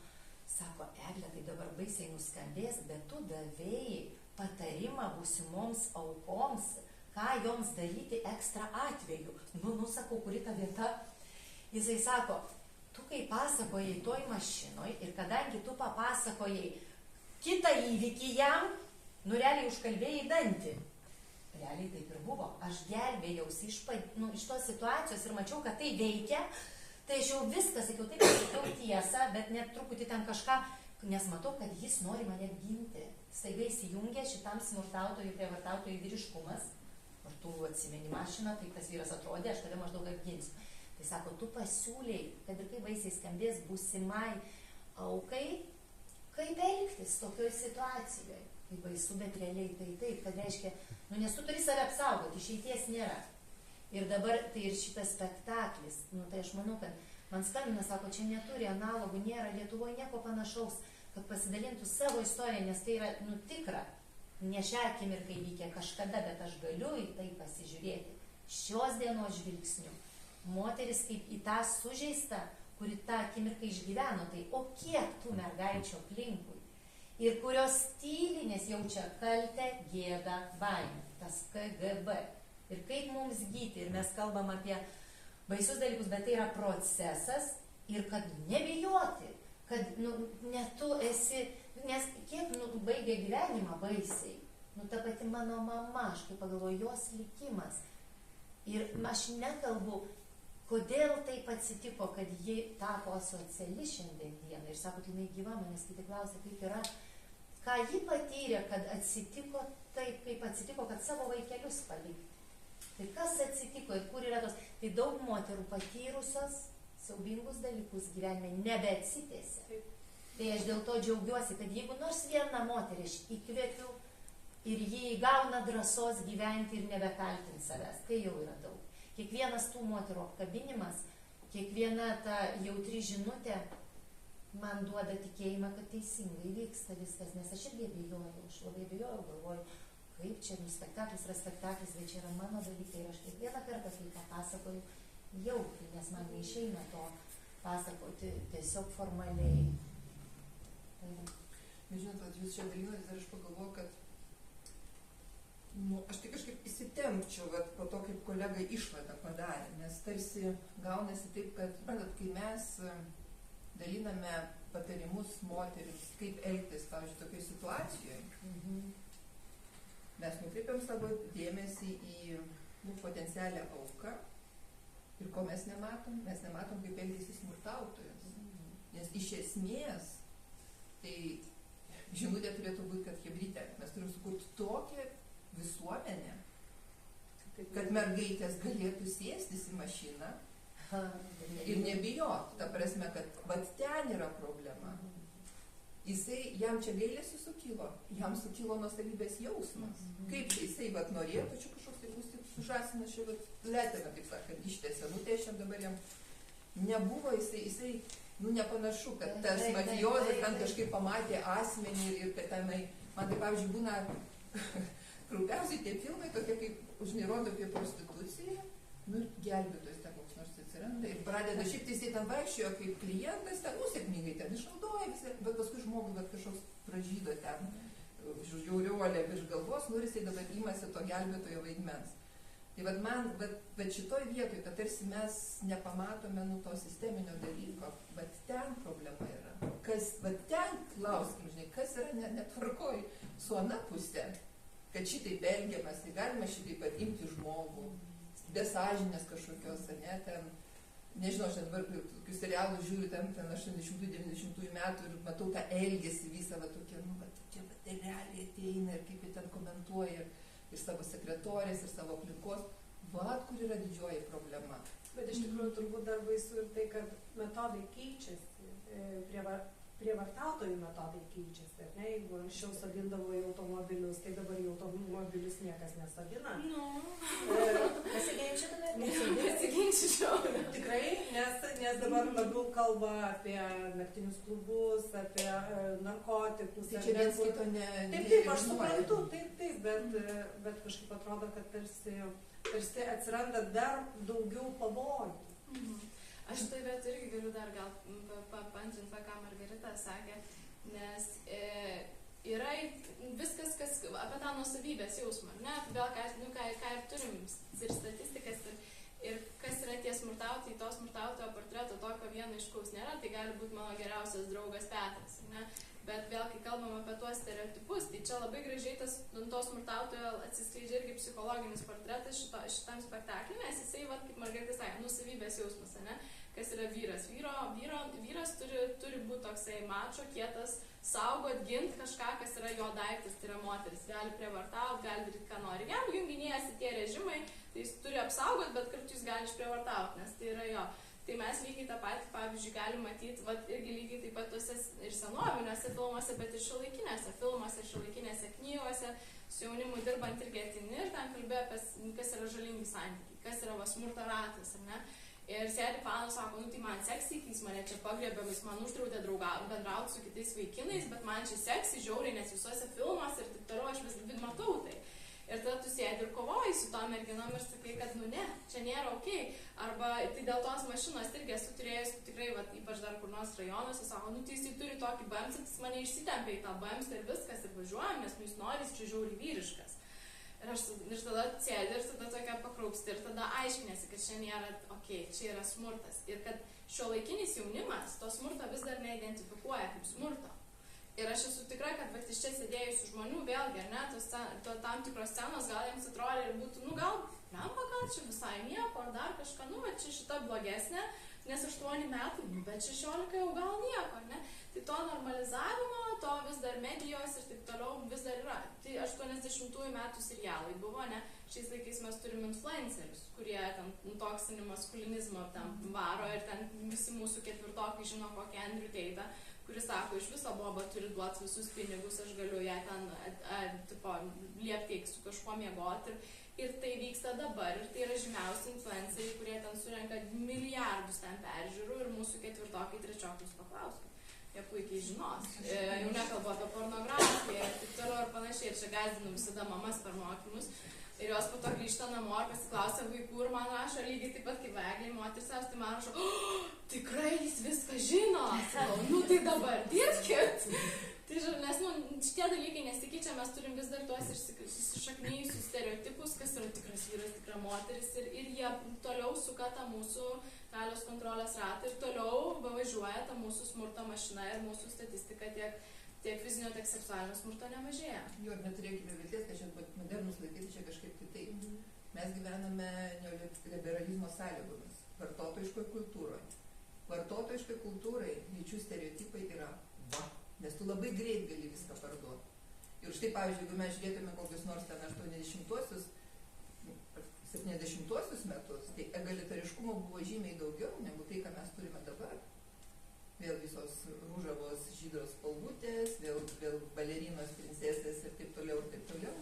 G: sako, Egle, tai dabar baisiai nuskambės, bet tu davėjai patarimą būsimoms aukoms, ką joms daryti ekstra atveju. Nu, sakau, kuri ta vieta? Jisai sako, tu kai pasakojai toj mašinoj ir kadangi tu papasakojai kitą įvykį jam, nu realiai užkalbėjai dantį. Realiai taip ir buvo. Aš gelbėjausi iš tos situacijos ir mačiau, kad tai veikia. Tai aš jau viską sakiau, taip sakiau tiesą, bet net truputį ten kažką, nes matau, kad jis nori mane ginti. Staiga įsijungė šitam smurtautojui, prievartautojui vyriškumas. Ar tu atsimeni mašiną, tai tas vyras atrodė, aš tave maždaug apginsiu. Tai sako, tu pasiūlei, kad ir kaip baisiai skambės būsimai aukai, kaip elgtis tokioj situacijoje. Tai baisu, bet realiai tai taip, kad reiškia, nu, nes tu turi save apsaugoti, išeities nėra. Ir dabar tai ir šitas spektaklis, nu, tai aš manau, kad man skambina, sako, čia neturi analogų, nėra Lietuvoje nieko panašaus, kad pasidalintų savo istoriją, nes tai yra, nu, tikra. Ne šią akimirką įvykę kažkada, bet aš galiu į tai pasižiūrėti. Šios dienos žvilgsniu. Moteris kaip į tą sužeistą, kuri tą akimirką išgyveno, tai o kiek tų mergaičių aplinkui. Ir kurios tyliai, nes jaučia kaltę, gėdą, baimę, tas KGB. Ir kaip mums gyti, ir mes kalbam apie baisius dalykus, bet tai yra procesas ir kad nebijoti, kad, nu, ne tu esi, nes kiek, nu, baigė gyvenimą baisiai, nu, ta pati mano mama, aš kaip pagalvoju, jos likimas. Ir aš nekalbu, kodėl taip atsitiko, kad ji tapo asociali šiandien dieną. Ir sako, jinai gyva, manęs kiti klausia, kaip yra, ką ji patyrė, kad atsitiko taip, kaip atsitiko, kad savo vaikelius palikti. Tai kas atsitiko ir kur yra tos, tai daug moterų patyrusios siaubingus dalykus gyvenime nebeatsitėse. Tai aš dėl to džiaugiuosi, kad jeigu nors viena moterį aš įkvėpiu ir jį įgauna drąsos gyventi ir nebekaltinti savęs, tai jau yra daug. Kiekvienas tų moterų apkabinimas, kiekviena ta jautri žinutė man duoda tikėjimą, kad teisingai vyksta viskas, nes aš irgi abejojau, aš labai abejojau, galvoju, kaip čia, nu, spektaklis yra spektaklis, bet čia yra mano dalykai ir aš kiekvieną kartą, kai papasakoju, jautriai, nes man neišeina to pasakoti tiesiog formaliai.
A: Žinot, jūs čia dalinotės ir aš pagalvoju, kad aš tai kažkaip įsitempčiau, po to, kaip kolega išvadą padarė, nes tarsi gaunasi taip, kad, kai mes daliname patarimus moterims, kaip elgtis, pavyzdžiui, tokioje situacijoje, mes nukreipiam savo dėmesį į potencialią auką ir ko mes nematom kaip elgėsi smurtautojas. Nes iš esmės, tai žinutė turėtų būti, kad chebrytė, mes turim sukurti tokią visuomenę, kad kad mergaitės galėtų sėstis į mašiną ir nebijot. Ta prasme, kad vat ten yra problema. Jam čia gailėsi sukilo, jam sukilo nuosavybės jausmas. Kaip tai jisai vat norėtų, čia kažkoks tai bus taip sužasinas, čia vat letina, taip sakant, ištėse, nutėšiam dabar jam. Nebuvo jisai, nepanašu, kad tas mafijozas ten kažkaip pamatė asmenį ir kad tenai, man tai pavyzdžiui būna kraupiausiai tie filmai, tokie kaip užnirodo apie prostituciją, gelbėtojas ten koks nors atsiranda ir pradeda, šiaip tai jisai ten vaikščiojo kaip klientas, ten, sėkmingai ten išnaudoja visą, bet paskui žmogui kažkoks pražydo ten, žiauriuolė virš galvos, jisai dabar imasi to gelbėtojo vaidmens. Tai bet šitoj vietoj, kad tarsi mes nepamatome to sisteminio dalyko, bet ten problema yra. Ten klauskim, žinai, kas yra netvarkoj su ana pusė, kad šitaip elgiamas, tai galima šitaip atimti žmogų, be sąžinės kažkokios, ten, nežinau, aš dabar tokius serialus žiūriu, ten 80-90 metų ir matau tą elgesį visą, tokia, čia realiai ateina ir kaip jie ten komentuoja ir savo sekretorės, ir savo aplinkos, kur yra didžioji problema.
C: Bet iš tikrųjų turbūt dar baisu ir tai, kad metodai keičiasi, prievartautojų metodai keičiasi, ar ne? Jeigu anksčiau sodindavo į automobilius, tai dabar į automobilius niekas nesodina.
E: Pasiginčyčiau.
C: Tikrai, nes dabar labiau kalba apie naktinius klubus, apie narkotikus.
A: Tai čia viens kito
C: Taip, aš suprantu, taip, bet kažkaip atrodo, kad tarsi atsiranda dar daugiau pavojų.
E: Aš tai bet irgi galiu dar gal paantrinti, ką Margarita sakė, nes yra viskas, kas apie tą nuosavybės jausmą, ne? Vėl ką ir turim ir statistikas ir kas yra tie smurtautojai, to smurtautojo portreto tokio vieno aiškaus nėra, tai gali būti mano geriausias draugas Petras, ne? Bet vėl, kai kalbam apie tuos stereotipus, tai čia labai gražiai to smurtautojo atsiskleidžia irgi psichologinis portretas šitam spektakliui, nes jisai, kaip Margarita sakė, nuosavybės jausmas, ne? Kas yra vyras. Vyras turi būti toksai mačo, kietas, saugot, gint kažką, kas yra jo daiktas, tai yra moteris. Gali prievartauti, gali daryti, ką nori. Jam junginėjasi tie režimai, tai jis turi apsaugot, bet kartu jis gali išprievartauti, nes tai yra jo. Tai mes lygiai tą patį, pavyzdžiui, galim matyti, irgi lygiai taip pat tuose ir senoviniuose filmuose, bet ir šiuolaikinėse filmuose, šiuolaikinėse knygose, su jaunimu dirbant irgi atini ir ten kalbėjo apie, kas yra žalingi santykiai, kas yra smurto ratas, ar ne? Ir sėdi panas, sako, tai man seksy, kai jis mane čia pagriebė, jis man uždraudė bendrauti su kitais vaikinais, bet man čia seksy, žiauriai, nes visuose filmuose ir taip toliau, aš vis matau tai. Ir tada tu sėdi ir kovoji su tom merginom ir sakai, kad ne, čia nėra okei. Arba tai dėl tos mašinos irgi esu turėjus tikrai, ypač dar kur nors rajonuose, sako, tai jis turi tokį bamsą, jis mane išsitempė į tą bamsą ir viskas, ir važiuojam, nes jis nori, jis čia žiauriai vyriškas. Ir tada sėdi ir tada tokia pakraupsti ir tada aiškinėsi, kad čia nėra okei, čia yra smurtas. Ir kad šiuolaikinis jaunimas to smurto vis dar neidentifikuoja kaip smurto. Ir aš esu tikra, kad iš čia sėdėjusių žmonių vėlgi, ar ne, tam tikros scenos gal jiems atrodė ir būtų, gal čia visai nieko, ar dar kažką, bet čia šita blogesnė, nes 8 metų, bet 16 jau gal nieko, ne? Tai to normalizavimo, to vis dar medijos ir taip toliau vis dar yra. Tai 80-ųjų metų serialai buvo, ne? Šiais laikais mes turim influencerius, kurie ten toksinį maskulinizmą ten varo ir ten visi mūsų ketvirtokai žino kokį Andrew Tate, kuris sako, iš viso boba turi duoti visus pinigus, aš galiu ją ten liepti su kažkuo miegoti. Ir tai vyksta dabar. Ir tai yra žymiausi influenceriai, kurie ten surenka milijardus ten peržiūrų ir mūsų ketvirtokai, trečiokus paklauskime. Jie puikiai žinos. Jau nekalbu apie pornografiją ir taip toliau ir panašiai. Ir čia gazdinu visada mamas per mokymus. Ir jos po to grįžta namo ir pasiklausia vaikų ir man rašo lygiai taip pat kaip Eglei, moteris, tai man rašo, tikrai jis viską žino. Tai dabar dirbkit. Tai nes šitie dalykai nesikeičia, mes turim vis dar tuos įsišaknyjusius stereotipus, kas yra tikras vyras, tikra moteris ir jie toliau suka tą mūsų galios kontrolės ratą ir toliau važiuoja tą mūsų smurto mašiną ir mūsų statistika tiek fizinio, tiek seksualinio smurto nemažėja.
A: Jo, ir neturėkime vilties, kad čia modernus laikai čia kažkaip kitaip. Mes gyvename neoliberalizmo sąlygomis, vartotojiškoje kultūroje. Vartotojiškai kultūrai lyčių stereotipai yra nes tu labai greit gali viską parduoti. Ir štai, pavyzdžiui, jeigu mes žiūrėtume kokius nors ten 80-uosius, 70 šventumo buvo žymiai daugiau negu tai, ką mes turime dabar. Vėl visos rūžavos žydros spalvutės, vėl balerinos, princesės ir taip toliau, ir taip toliau.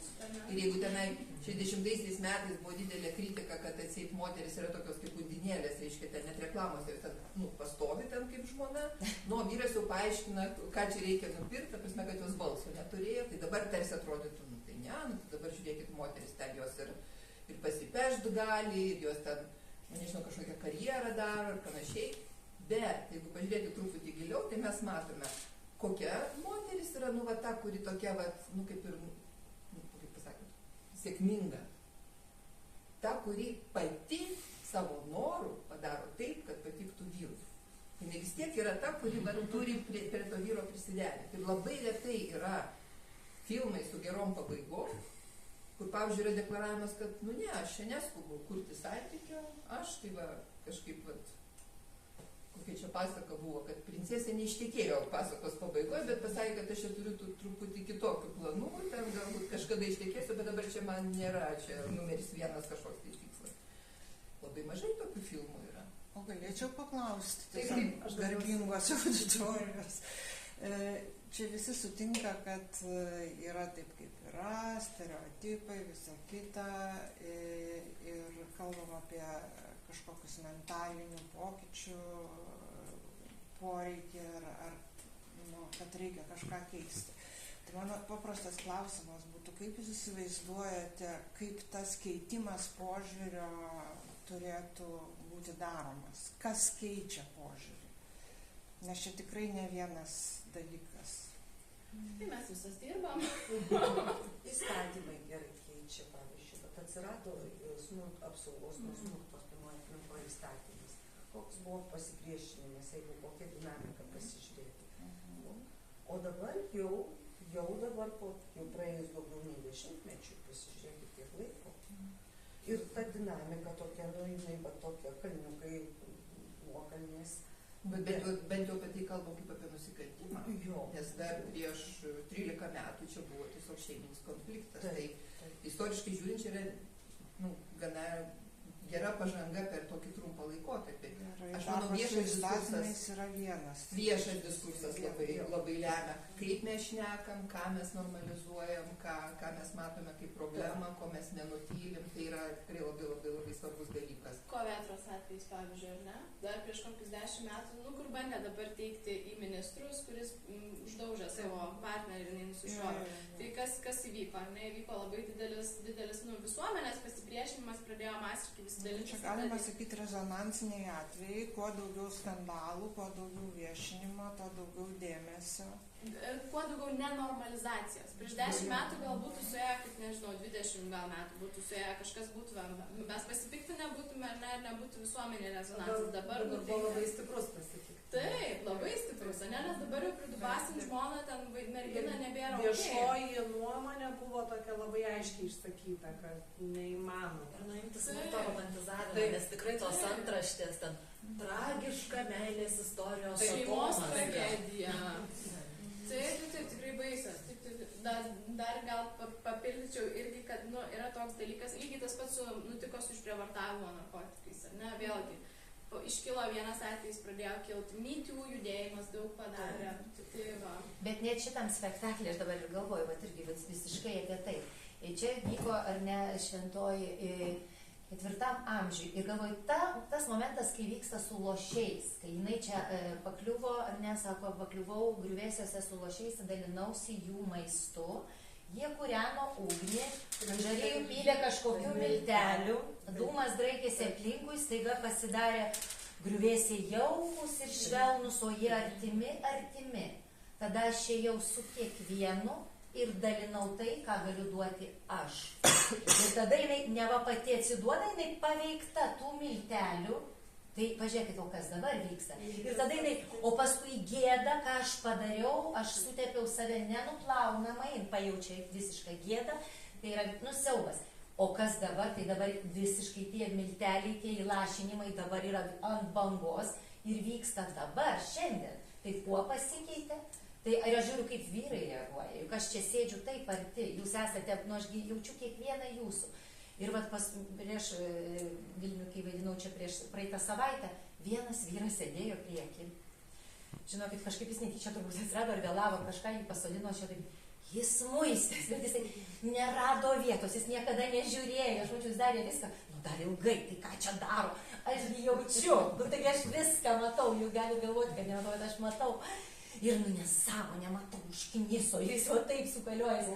A: Ir jeigu tenai 60 metais buvo didelė kritika, kad atseit moteris yra tokios kaip undinėlės, reiškia, ten net reklamose jos ten, pastovi ten kaip žmona, vyras jau paaiškina, ką čia reikia nupirkti, ta prasme, kad jos balso neturėjo, tai dabar tarsi atrodytų, tai ne, tai dabar žiūrėkit, moteris ten jos ir pasipešt gali, ir jos ten, nežinau, kažkokią karjerą daro ir panašiai. Bet, jeigu pažiūrėti truputį giliau, tai mes matome, kokia moteris yra, ta, kuri tokia, kaip ir, kaip pasakyti, sėkminga. Ta, kuri pati savo norų padaro taip, kad patiktų vyrui. Tai vis tiek yra ta, kuri turi prie to vyro prisiderinti. Ir labai retai yra filmai su gerom pabaigom, kur, pavyzdžiui, yra deklaravimas, kad, ne, aš čia neskubu kurti santykio, aš tai kažkaip, kokia čia pasaka buvo, kad princesė neištekėjo pasakos pabaigoje, bet pasakė, kad aš čia turiu truputį kitokių planų, ten galbūt kažkada ištekėsiu, bet dabar čia man nėra, čia numeris 1 kažkoks tai tikslas. Labai mažai tokių filmų yra.
H: O galėčiau paklausti,
A: Taip,
H: garbingos auditorijos. Čia visi sutinka, kad yra taip, kaip yra, stereotipai, visa kita, ir kalbam apie kažkokius mentalinių pokyčių poreikį, kad reikia kažką keisti. Tai mano paprastas klausimas būtų, kaip jūs įsivaizduojate, kaip tas keitimas požiūrio turėtų būti daromas? Kas keičia požiūrį? Nes čia tikrai ne vienas dalykas.
E: Tai mes visas dirbam.
B: Įstatymai gerai keičia, pavyzdžiui, bet atsirado apsaugos nuo smurto artimoje aplinkoje įstatymas. Koks buvo pasipriešinimas, jeigu kokia dinamika pasižiūrėti. O dabar jau dabar jau praėjus daugiau nei 10 mečių, pasižiūrėkit kiek laiko. Ir ta dinamika tokia, jinai tokia, kalniukai, nuokalnės.
A: Bet bent jau apie tai kalbam kaip apie nusikaltimą. Nes dar prieš 13 metų čia buvo tiesiog šeiminis konfliktas. Tai istoriškai žiūrint, čia yra gana gera pažanga per tokį trumpą laikotarpį. Aš manau, viešas diskursas labai lemia, kaip mes šnekam, ką mes normalizuojam, ką mes matome kaip problemą, ko mes nenutylim. Tai yra tikrai labai svarbus dalykas.
E: Kovetros atvejais, pavyzdžiui, ar ne? Dar prieš kokius 10 metų, kur bandė dabar teikti į ministrus, kuris uždaužė savo partnerį ir nenusišovė. Tai kas įvyko? Ar ne? Įvyko labai didelis visuomenės pasipriešinimas, pradėjo masiškai visi dalintis.
H: Čia galima sakyti rezonansiniai atvejai, kuo daugiau skandalų, kuo daugiau viešinimo, tuo daugiau dėmesio.
E: Kuo daugiau nenormalizacijos. Prieš 10 metų gal būtų suėję, kaip nežinau, 20 gal metų būtų suėję, kažkas būtų, mes pasipiktinę būtume ar ne, ir nebūtų visuomenė rezonansas. Dabar
C: buvo labai stiprus pasipikti.
E: Taip, labai stiprus, ne, nes dabar jau pridubasint žmoną, ten mergina nebėra.
C: Viešoji nuomonė buvo tokia labai aiškiai išsakyta, kad neįmanoma.
F: Ir nuimti smurto romantizavimą, nes tikrai tos antraštės ten tragiška meilės istorijos
E: šeimos tragedija. Taip, tikrai baisios. Dar gal papildyčiau irgi, kad yra toks dalykas, lygiai tas pats nutiko su išprievartavimo narkotikais, ar ne, vėlgi. Iškilo vienas atvejis, pradėjo kilti MeToo judėjimas, daug padarė.
G: Bet net šitam spektaklį aš dabar ir galvoju, bet irgi visiškai apie tai. Čia vyko, ar ne, šventoji 4 amžiui. Ir galvoju, tas momentas, kai vyksta su lošiais, kai jinai čia pakliuvo, ar ne, sako, pakliuvau griuvėsiuose su lošiais, dalinausi jų maistu. Jie kūreno ugnį, žarėjų pylė kažkokių miltelių, dūmas draikėsi aplinkui, staiga pasidarė griuvėsiai jaukus ir švelnus, o jie artimi. Tada aš ėjau su kiekvienu ir dalinau tai, ką galiu duoti aš. Ir tada jinai neva pati atsiduoda, jinai paveikta tų miltelių. Tai pažiūrėkit, o kas dabar vyksta. Ir tada jinai, o paskui gėda, ką aš padariau, aš sutepiau save nenuplaunamai, ir pajaučia visišką gėdą, tai yra siaubas. O kas dabar, tai dabar visiškai tie milteliai, tie įlašinimai dabar yra ant bangos ir vyksta dabar, šiandien. Tai kuo pasikeitė? Tai ar aš žiūriu, kaip vyrai reaguoja, juk aš čia sėdžiu taip arti, jūs esate, aš jaučiu kiekvieną jūsų. Ir vat prieš Vilnių, kai vaidinau čia prieš praeitą savaitę, vienas vyras sėdėjo prieky. Žinokit, kažkaip jis netyčia turbūt atsirado ar vėlavo, kažką jį pasodino, aš jau taip, jis muistės, bet jisai nerado vietos, jis niekada nežiūrėjo, aš mačiau, jis darė viską, nu dar ilgai, tai ką čia daro, aš jaučiu, nu taigi aš viską matau, jūs galite galvoti, kad nematau, bet aš matau. Ir nu nesąmonę matau, užkniso, jis jau taip sukaliojęs.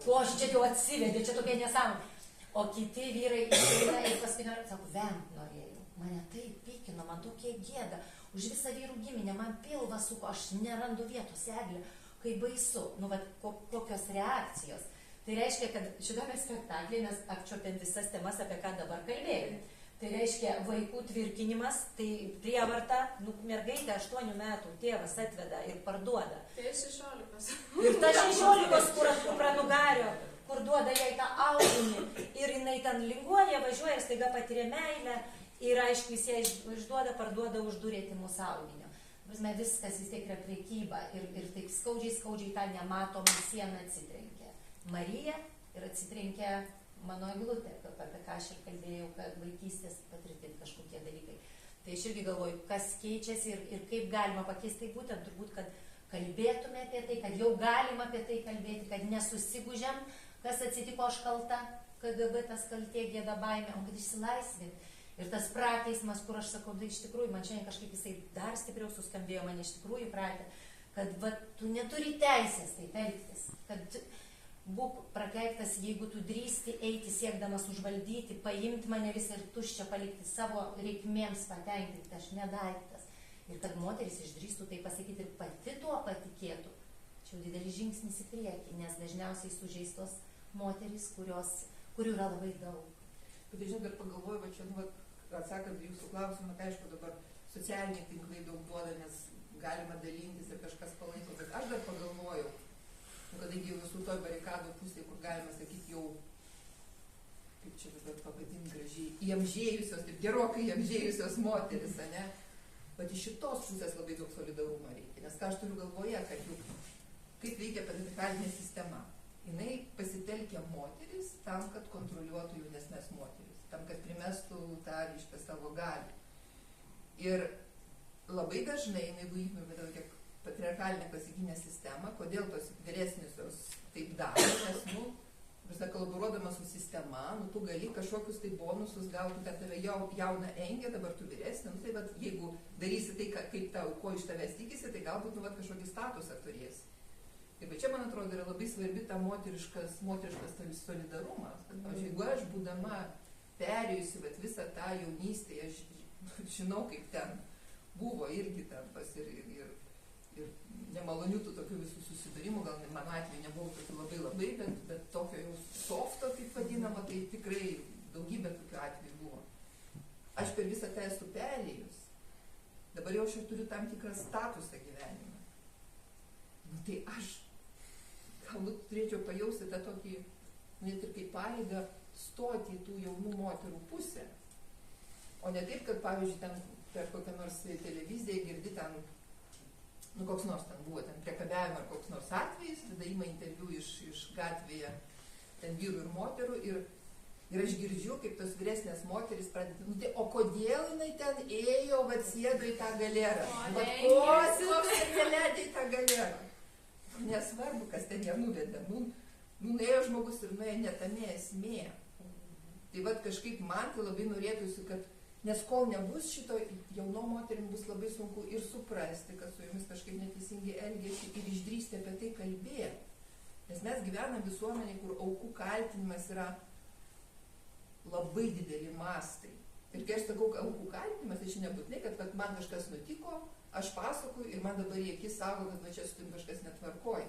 G: Ko aš čia jau atsivedė, čia tokia nesąmonė. O kiti vyrai išeina ir paskui sako, vemt norėjau, mane taip pykino, man tokia gėda, už visą vyrų giminę, man pilvą suko, aš nerandu vietos, Eglė, kaip baisu, nu vat kokios reakcijos. Tai reiškia, kad šitame spektaklyje mes apčiuopėm visas temas, apie ką dabar kalbėjome. Tai reiškia vaikų tvirkinimas, tai prievarta, nu mergaitė 8 metų, tėvas atveda ir parduoda.
E: Tai 16.
G: Ir ta 16, kur pranugario, kur duoda jai tą audinį ir jinai ten linguoja, važiuoja ir staiga patiria meilę ir aišku, jis ją išduoda, parduoda už durėtimų audinio. Viskas vis tiek yra prekyba ir taip skaudžiai tą nematomą sieną atsitrenkė Marija ir atsitrenkė mano eglutė, apie ką aš ir kalbėjau, kad vaikystės patirti kažkokie dalykai. Tai aš irgi galvoju, kas keičiasi ir kaip galima pakeisti, tai būtent turbūt, kad kalbėtume apie tai, kad jau galima apie tai kalbėti, kad nesusigūžiam, kas atsitiko, aš kalta, KGB tas kaltė, gėda, baimė, o kad išsilaisvint. Ir tas prakeismas, kur aš sakau, tai iš tikrųjų, man šiandien kažkaip jisai dar stipriau suskambėjo, man iš tikrųjų pratė, kad va, tu neturi teisės taip elgtis, kad būk prakeiktas, jeigu tu drįsti eiti siekdamas užvaldyti, paimti mane visą ir tuščią palikti savo reikmėms patenkinti, aš nedaiktas. Ir kad moteris išdrįstų tai pasakyti ir pati tuo patikėtų, čia jau didelis žingsnis į priekį, nes dažniausiai sužeistos moteris, kurių yra labai daug.
A: Bet žinot, dar pagalvoju, va čia, nu, atsakant jūsų klausimą, tai aišku, dabar socialiniai tinklai daug duoda, nes galima dalintis ir kažkas palaiko, bet aš dar pagalvojau, kadangi jau visų toj barikadų pusėje, kur galima sakyti jau, kaip čia dabar pavadinti gražiai, įamžėjusios, taip gerokai įamžėjusios moteris, ne? Bet iš šitos pusės labai daug solidarumo reikia, nes ką aš turiu galvoje, kad jau kaip veikia patriarchalinė sistema. Jinai pasitelkia moteris tam, kad kontroliuotų jaunesnės moteris, tam, kad primestų tą ryšką savo galią. Ir labai dažnai, jeigu įmėme tokią patriarchalinę klasikinę sistemą, kodėl tos vyresniosios taip daro, nes, nu, kolaboruodamas su sistema, nu, tu gali kažkokius tai bonusus gauti, kad tave jauna engia, dabar tu vyresnė, nu, tai vat, jeigu darysi tai, kaip tau, ko iš tavęs tikisi, tai galbūt, nu, vat, kažkokį statusą turėsi. Ir čia, man atrodo, yra labai svarbi ta moteriškas solidarumas. Kad, pavyzdžiui, jeigu aš būdama perėjusi visą tą jaunystę, aš žinau, kaip ten buvo irgi ten pas ir nemalonių tų tokių visų susidūrimų, gal mano atveju nebuvo tokių labai, bet tokio jau softo, taip vadinama, tai tikrai daugybė tokių atvejų buvo. Aš per visą tą esu perėjus. Dabar jau aš turiu tam tikrą statusą gyvenime. Nu, tai aš galbūt turėčiau pajausti tą tokį, net ir kaip pareigą, stoti į tų jaunų moterų pusę. O ne taip, kad, pavyzdžiui, ten per kokią nors televiziją girdi ten, nu, koks nors ten buvo, ten priekabiavimo ar koks nors atvejis, tada ima interviu iš gatvėje ten vyrų ir moterų ir aš girdžiu, kaip tos vyresnės moteris pradeda, nu, tai, o kodėl jinai ten ėjo, sėdo į tą galerą? Koks ten leidė į tą galerą? Nesvarbu, kas ten ją nuvedė. Nuėjo žmogus ir nuėjo ne tame esmė. Tai kažkaip man tai labai norėtųsi, kad nes kol nebus šito, jauno moterim bus labai sunku ir suprasti, kad su jomis kažkaip neteisingai elgiasi ir išdrįsti apie tai kalbėti. Nes mes gyvenam visuomenėje, kur aukų kaltinimas yra labai dideli mastai. Ir kai aš sakau, aukų kaltinimas, tai čia nebūtinai, kad man kažkas nutiko, aš pasakoju ir man dabar į akis sako, kad čia su tim kažkas netvarkoja.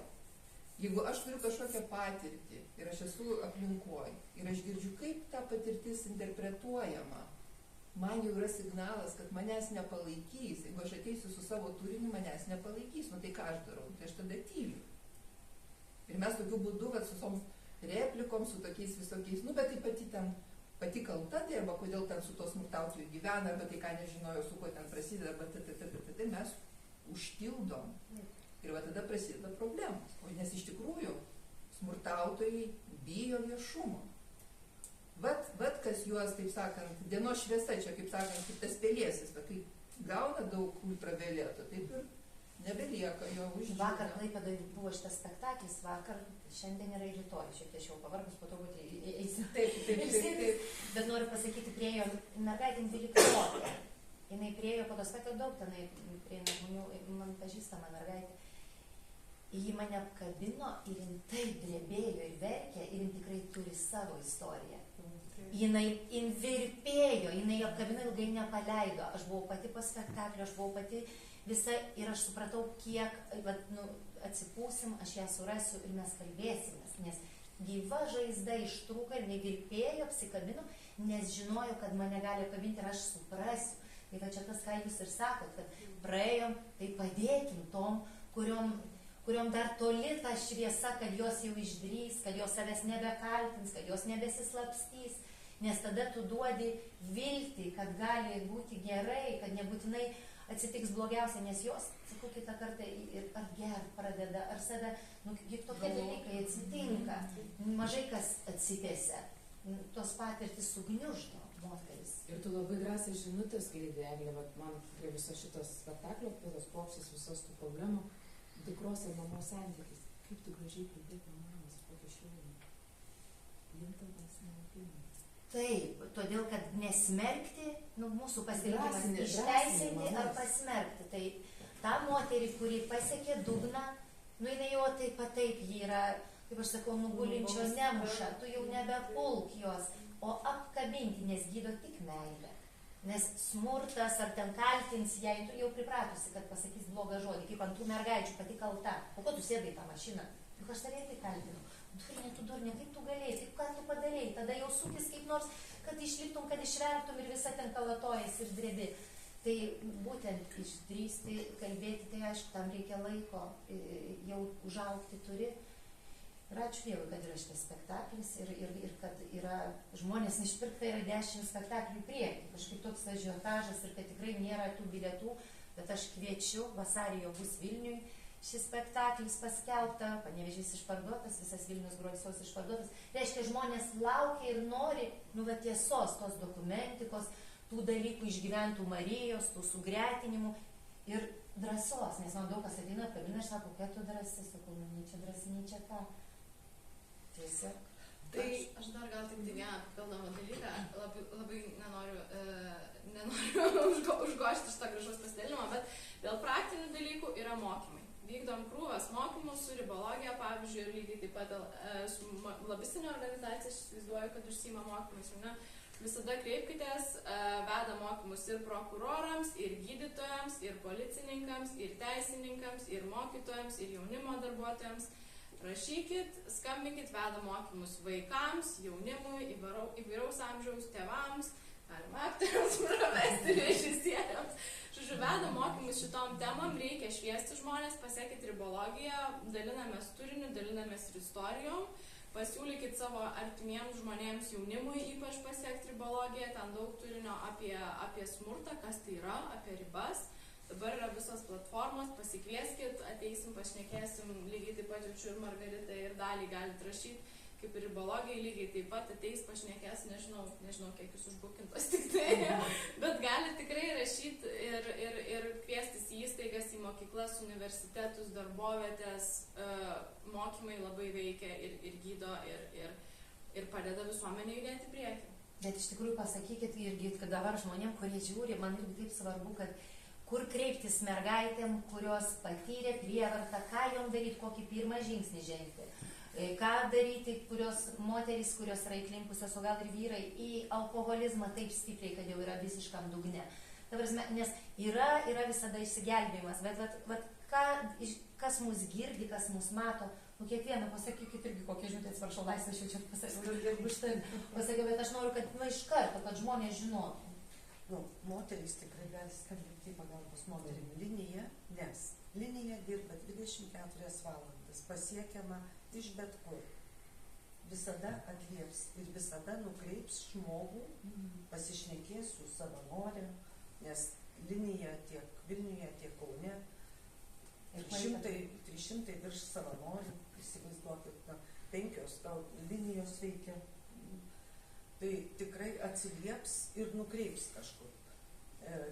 A: Jeigu aš turiu kažkokią patirtį ir aš esu aplinkoj ir aš girdžiu, kaip ta patirtis interpretuojama, man jau yra signalas, kad manęs nepalaikys. Jeigu aš ateisiu su savo turiniu, manęs nepalaikys. Nu tai ką aš darau? Tai aš tada tyliu. Ir mes tokiu būdu, su tom replikom, su tokiais visokiais, nu bet tai pati kalta, tai arba kodėl ten su to smurtautoju gyvena, arba tai ką nežinojo, su kuo ten prasideda, arba tai mes užtildom. Ir tada prasideda problemos. Nes iš tikrųjų smurtautojai bijo viešumo. vat kas juos, taip sakant, dienos šviesa, čia, kaip sakant, kaip tas pelėsis, bet kai gauna daug ultravioleto, taip ir nebelieka jo uždžiūna.
G: Vakar Klaipėdoje buvo šitas spektaklis, vakar, šiandien yra ir rytoj, šiek tiek jau pavargus, po truputį eisim.
A: Taip.
G: Bet noriu pasakyti, priejo mergaitė 12 metų. Jinai priejo po to spektaklio daug, tenai prieina žmonių, man pažįstama mergaitė. Ji mane apkabino ir jin taip drebėjo ir verkė ir jin tikrai turi savo istoriją. Jinai virpėjo, jinai apkabino, ilgai nepaleido. Aš buvau pati po spektaklio, aš buvau pati visa ir aš supratau, kiek atsipūsim, aš ją surasiu ir mes kalbėsimės, nes gyva žaizda ištrūko ir nevirpėjo, apsikabino, nes žinojo, kad mane gali apkabinti ir aš suprasiu. Tai va čia tas, ką jūs ir sakot, kad praėjom, tai padėkim tom, kuriom dar toli ta šviesa, kad jos jau išdrys, kad jos savęs nebekaltins, kad jos nebesislapstys, nes tada tu duodi viltį, kad gali būti gerai, kad nebūtinai atsitiks blogiausia, nes jos, sakau, kitą kartą ir ar gert pradeda, ar save, juk tokie dalykai atsitinka, mažai kas atsitėsia, tos patirtis sugniuždo moteris.
D: Ir tu labai drąsiai žinutės skleidė, Eglė, man prie viso šitos spektaklio, prie tos popsės, visos tų problemų, dukros ir mamos santykis. Kaip tu gražiai kalbėti mamos, kokia šilumą. Lintamas neapimtas.
G: Taip, todėl, kad nesmerkti, mūsų pasirinkimas išteisinti ar pasmerkti. Tai ta moterį, kuri pasiekė dugną, jinai jau taip, ji yra, kaip aš sakau, nugulinčio nemuša, tu jau nebepulk jos, o apkabinti, nes gydo tik meilė. Nes smurtas ar ten kaltins, jei tu jau pripratusi, kad pasakys blogą žodį, kaip ant tų mergaičių pati kalta. O ko tu sėdai tą mašiną? Juk aš tave tai kaltinu. Durnė, kaip tu galėjai, kaip ką tu padarėjai, tada jau sukis kaip nors, kad išliktum, kad išvertum ir visa ten kalatojas ir drebi. Tai būtent išdrįsti, kalbėti, tai aišku, tam reikia laiko, jau užaugti turi. Ir ačiū Dievui, kad yra šitas spektaklis ir kad yra žmonės neišpirkta, yra 10 spektaklių į priekį. Kažkaip toks ažiotažas ir kad tikrai nėra tų bilietų, bet aš kviečiu, vasarį jau bus Vilniui šis spektaklis paskelbta, Panevėžys išparduotas, visas Vilnius Gruodis išparduotas. Reiškia, žmonės laukia ir nori, tiesos, tos dokumentikos, tų dalykų išgyventų Marijos, tų sugretinimų ir drąsos, nes man daug kas ateina apkabina ir sako, kokia tu drąsi, sakau, nei čia drąsi, nei čia ką. Tiesiog.
E: Tai aš dar gal tik vieną papildomą dalyką, labai nenoriu užgošti šitą gražaus pasidalinimą, bet dėl praktinių dalykų yra mokymai. Vykdom krūvas mokymus su ribologija, pavyzdžiui, ir lygiai taip pat su lobistinė organizacija, aš įsivaizduoju, kad užsiima mokymais, ne? Visada kreipkitės, veda mokymus ir prokurorams, ir gydytojams, ir policininkams, ir teisininkams, ir mokytojams, ir jaunimo darbuotojams. Rašykit, skambinkit, veda mokymus vaikams, jaunimui, įvairaus amžiaus tėvams, galima aktoriams pravesti, režisieriams. Žodžiu, veda mokymus šitom temam, reikia šviesti žmonės, pasiekit ribologiją, dalinamės turiniu, dalinamės ir istorijom, pasiūlykit savo artimiems žmonėms jaunimui, ypač pasiekti ribologiją, ten daug turinio apie smurtą, kas tai yra, apie ribas. Dabar yra visos platformos, pasikvieskit, ateisim, pašnekėsim, lygiai taip pat jaučiu ir Margarita ir Dalį galit rašyti, kaip ir ribologijai, lygiai taip pat ateis, pašnekės, nežinau kiek jūs užbukintos tik tai, bet galit tikrai rašyti ir kviestis į įstaigas, į mokyklas, universitetus, darbovietės, mokymai labai veikia ir gydo ir padeda visuomenė judėti į priekį.
G: Bet iš tikrųjų pasakykit irgi, kad dabar žmonėm, kurie žiūri, man irgi taip svarbu, kad kur kreiptis mergaitėm, kurios patyrė prievartą, ką jom daryti, kokį pirmą žingsnį žengti, ką daryti, kurios moterys, kurios yra įklimpusios, o gal ir vyrai, į alkoholizmą taip stipriai, kad jau yra visiškam dugne. Nes yra visada išsigelbėjimas, bet kas mus girdi, kas mus mato, kiekvieną pasakykit irgi kokie žinutė, atsiprašau, laisvę, aš jau čia pasakiau, bet aš noriu, kad iš karto, kad žmonės žinotų.
B: Moterys tikrai gali skambinti į pagalbos numerio liniją, nes linija dirba 24 valandas, pasiekiama iš bet kur. Visada atlieps ir visada nukreips žmogų, pasišnekės su savanoriu, nes linija tiek Vilniuje, tiek Kaune, 300 virš savanorių, įsivaizduokit, 5 gal linijos veikia. tai tikrai atsilieps ir nukreips kažkur.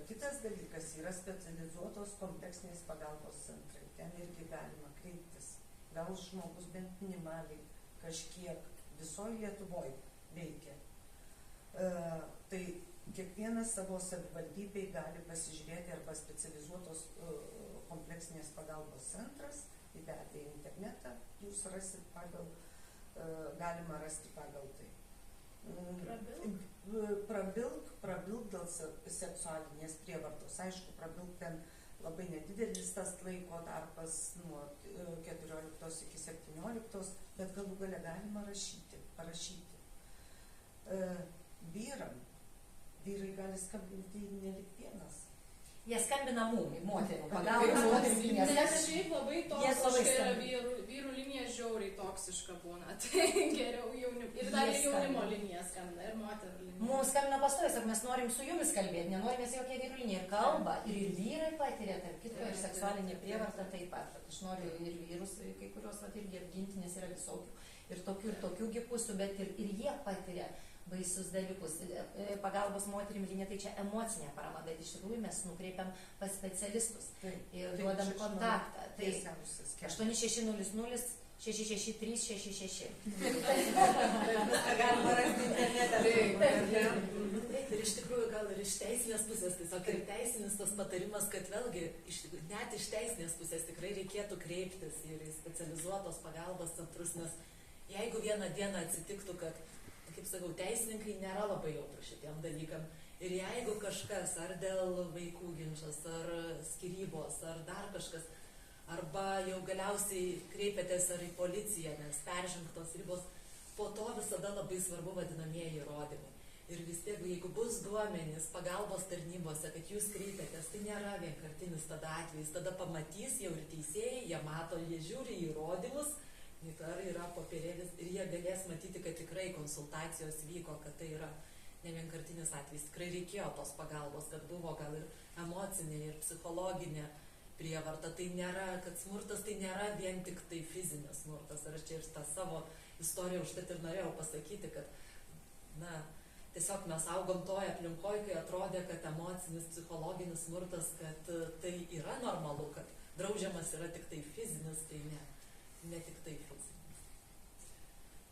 B: Kitas dalykas yra specializuotos kompleksinės pagalbos centrai. Ten irgi galima kreiptis. Gaus žmogus bent minimaliai kažkiek visoje Lietuvoje veikia. Tai kiekvienas savo savivaldybei gali pasižiūrėti arba specializuotos kompleksinės pagalbos centras, įvedę į internetą, jūs rasit pagal, galima rasti pagal tai. Prabilk dėl seksualinės prievartos. Aišku, prabilk ten labai nedidelis tas laiko tarpas nuo 14 iki 17, bet galų gale galima parašyti. Vyrai gali skambinti ne tik vienas.
G: Jie skambina mum, moterų pagalbos, moterų linijas.
E: Nes šiaip labai toksiška yra vyrų linija, žiauriai toksiška būna. Tai geriau jaunimo. Ir dar jaunimo linija skambina, ir moterų linija.
G: Mums skambina pastoviai, sako, mes norim su jumis kalbėti, nenorim jokia vyrų linija. Ir kalba, ir vyrai patiria, tarp kitko, ir seksualinė prievarta taip pat. Aš noriu ir vyrus, kai kurios irgi apginti, nes yra visokių. Ir tokių pusių, bet ir jie patiria baisius dalykus. Pagalbos moterim linija, tai čia emocinė parama, bet iš tikrųjų mes nukreipiam pas specialistus ir duodam kontaktą. Tai 8600 663 66.
C: Galima rasti internete.
F: Ir iš tikrųjų gal ir iš teisinės pusės, tiesiog ir teisinis tas patarimas, kad vėlgi net iš teisinės pusės tikrai reikėtų kreiptis ir į specializuotos pagalbos centrus, nes jeigu vieną dieną atsitiktų, kad, kaip sakau, teisininkai nėra labai jautrų šitiem dalykam. Ir jeigu kažkas, ar dėl vaikų ginčas, ar skyrybos, ar dar kažkas, arba jau galiausiai kreipiatės ar į policiją, nes peržengtos ribos, po to visada labai svarbu vadinamieji įrodymai. Ir vis tiek, jeigu bus duomenys pagalbos tarnybose, kad jūs kreipiatės, tai nėra vienkartinis tada atvejis. Tada pamatys jau ir teisėjai, jie mato, jie žiūri įrodymus, ar yra popierėlis ir jie galės matyti, kad tikrai konsultacijos vyko, kad tai yra ne vienkartinis atvejis. Tikrai reikėjo tos pagalbos, kad buvo gal ir emocinė, ir psichologinė prievarta. Tai nėra, kad smurtas tai nėra vien tik tai fizinis smurtas. Ir aš čia ir tą savo istoriją užtat ir norėjau pasakyti, kad tiesiog mes augom toje aplinkoje, kai atrodė, kad emocinis, psichologinis smurtas, kad tai yra normalu, kad draudžiamas yra tik tai fizinis, tai ne tik tai fizinis.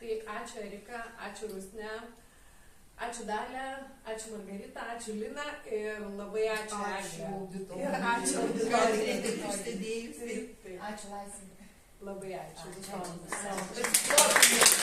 C: Tai ačiū Erika, ačiū Rusne, ačiū Dalia, ačiū Margarita, ačiū Lina ir labai ačiū
A: Auditorijai.
C: Ir ačiū auditorijai.
G: Ačiū Laisvė.
C: Labai ačiū visoms.
G: Ačiū.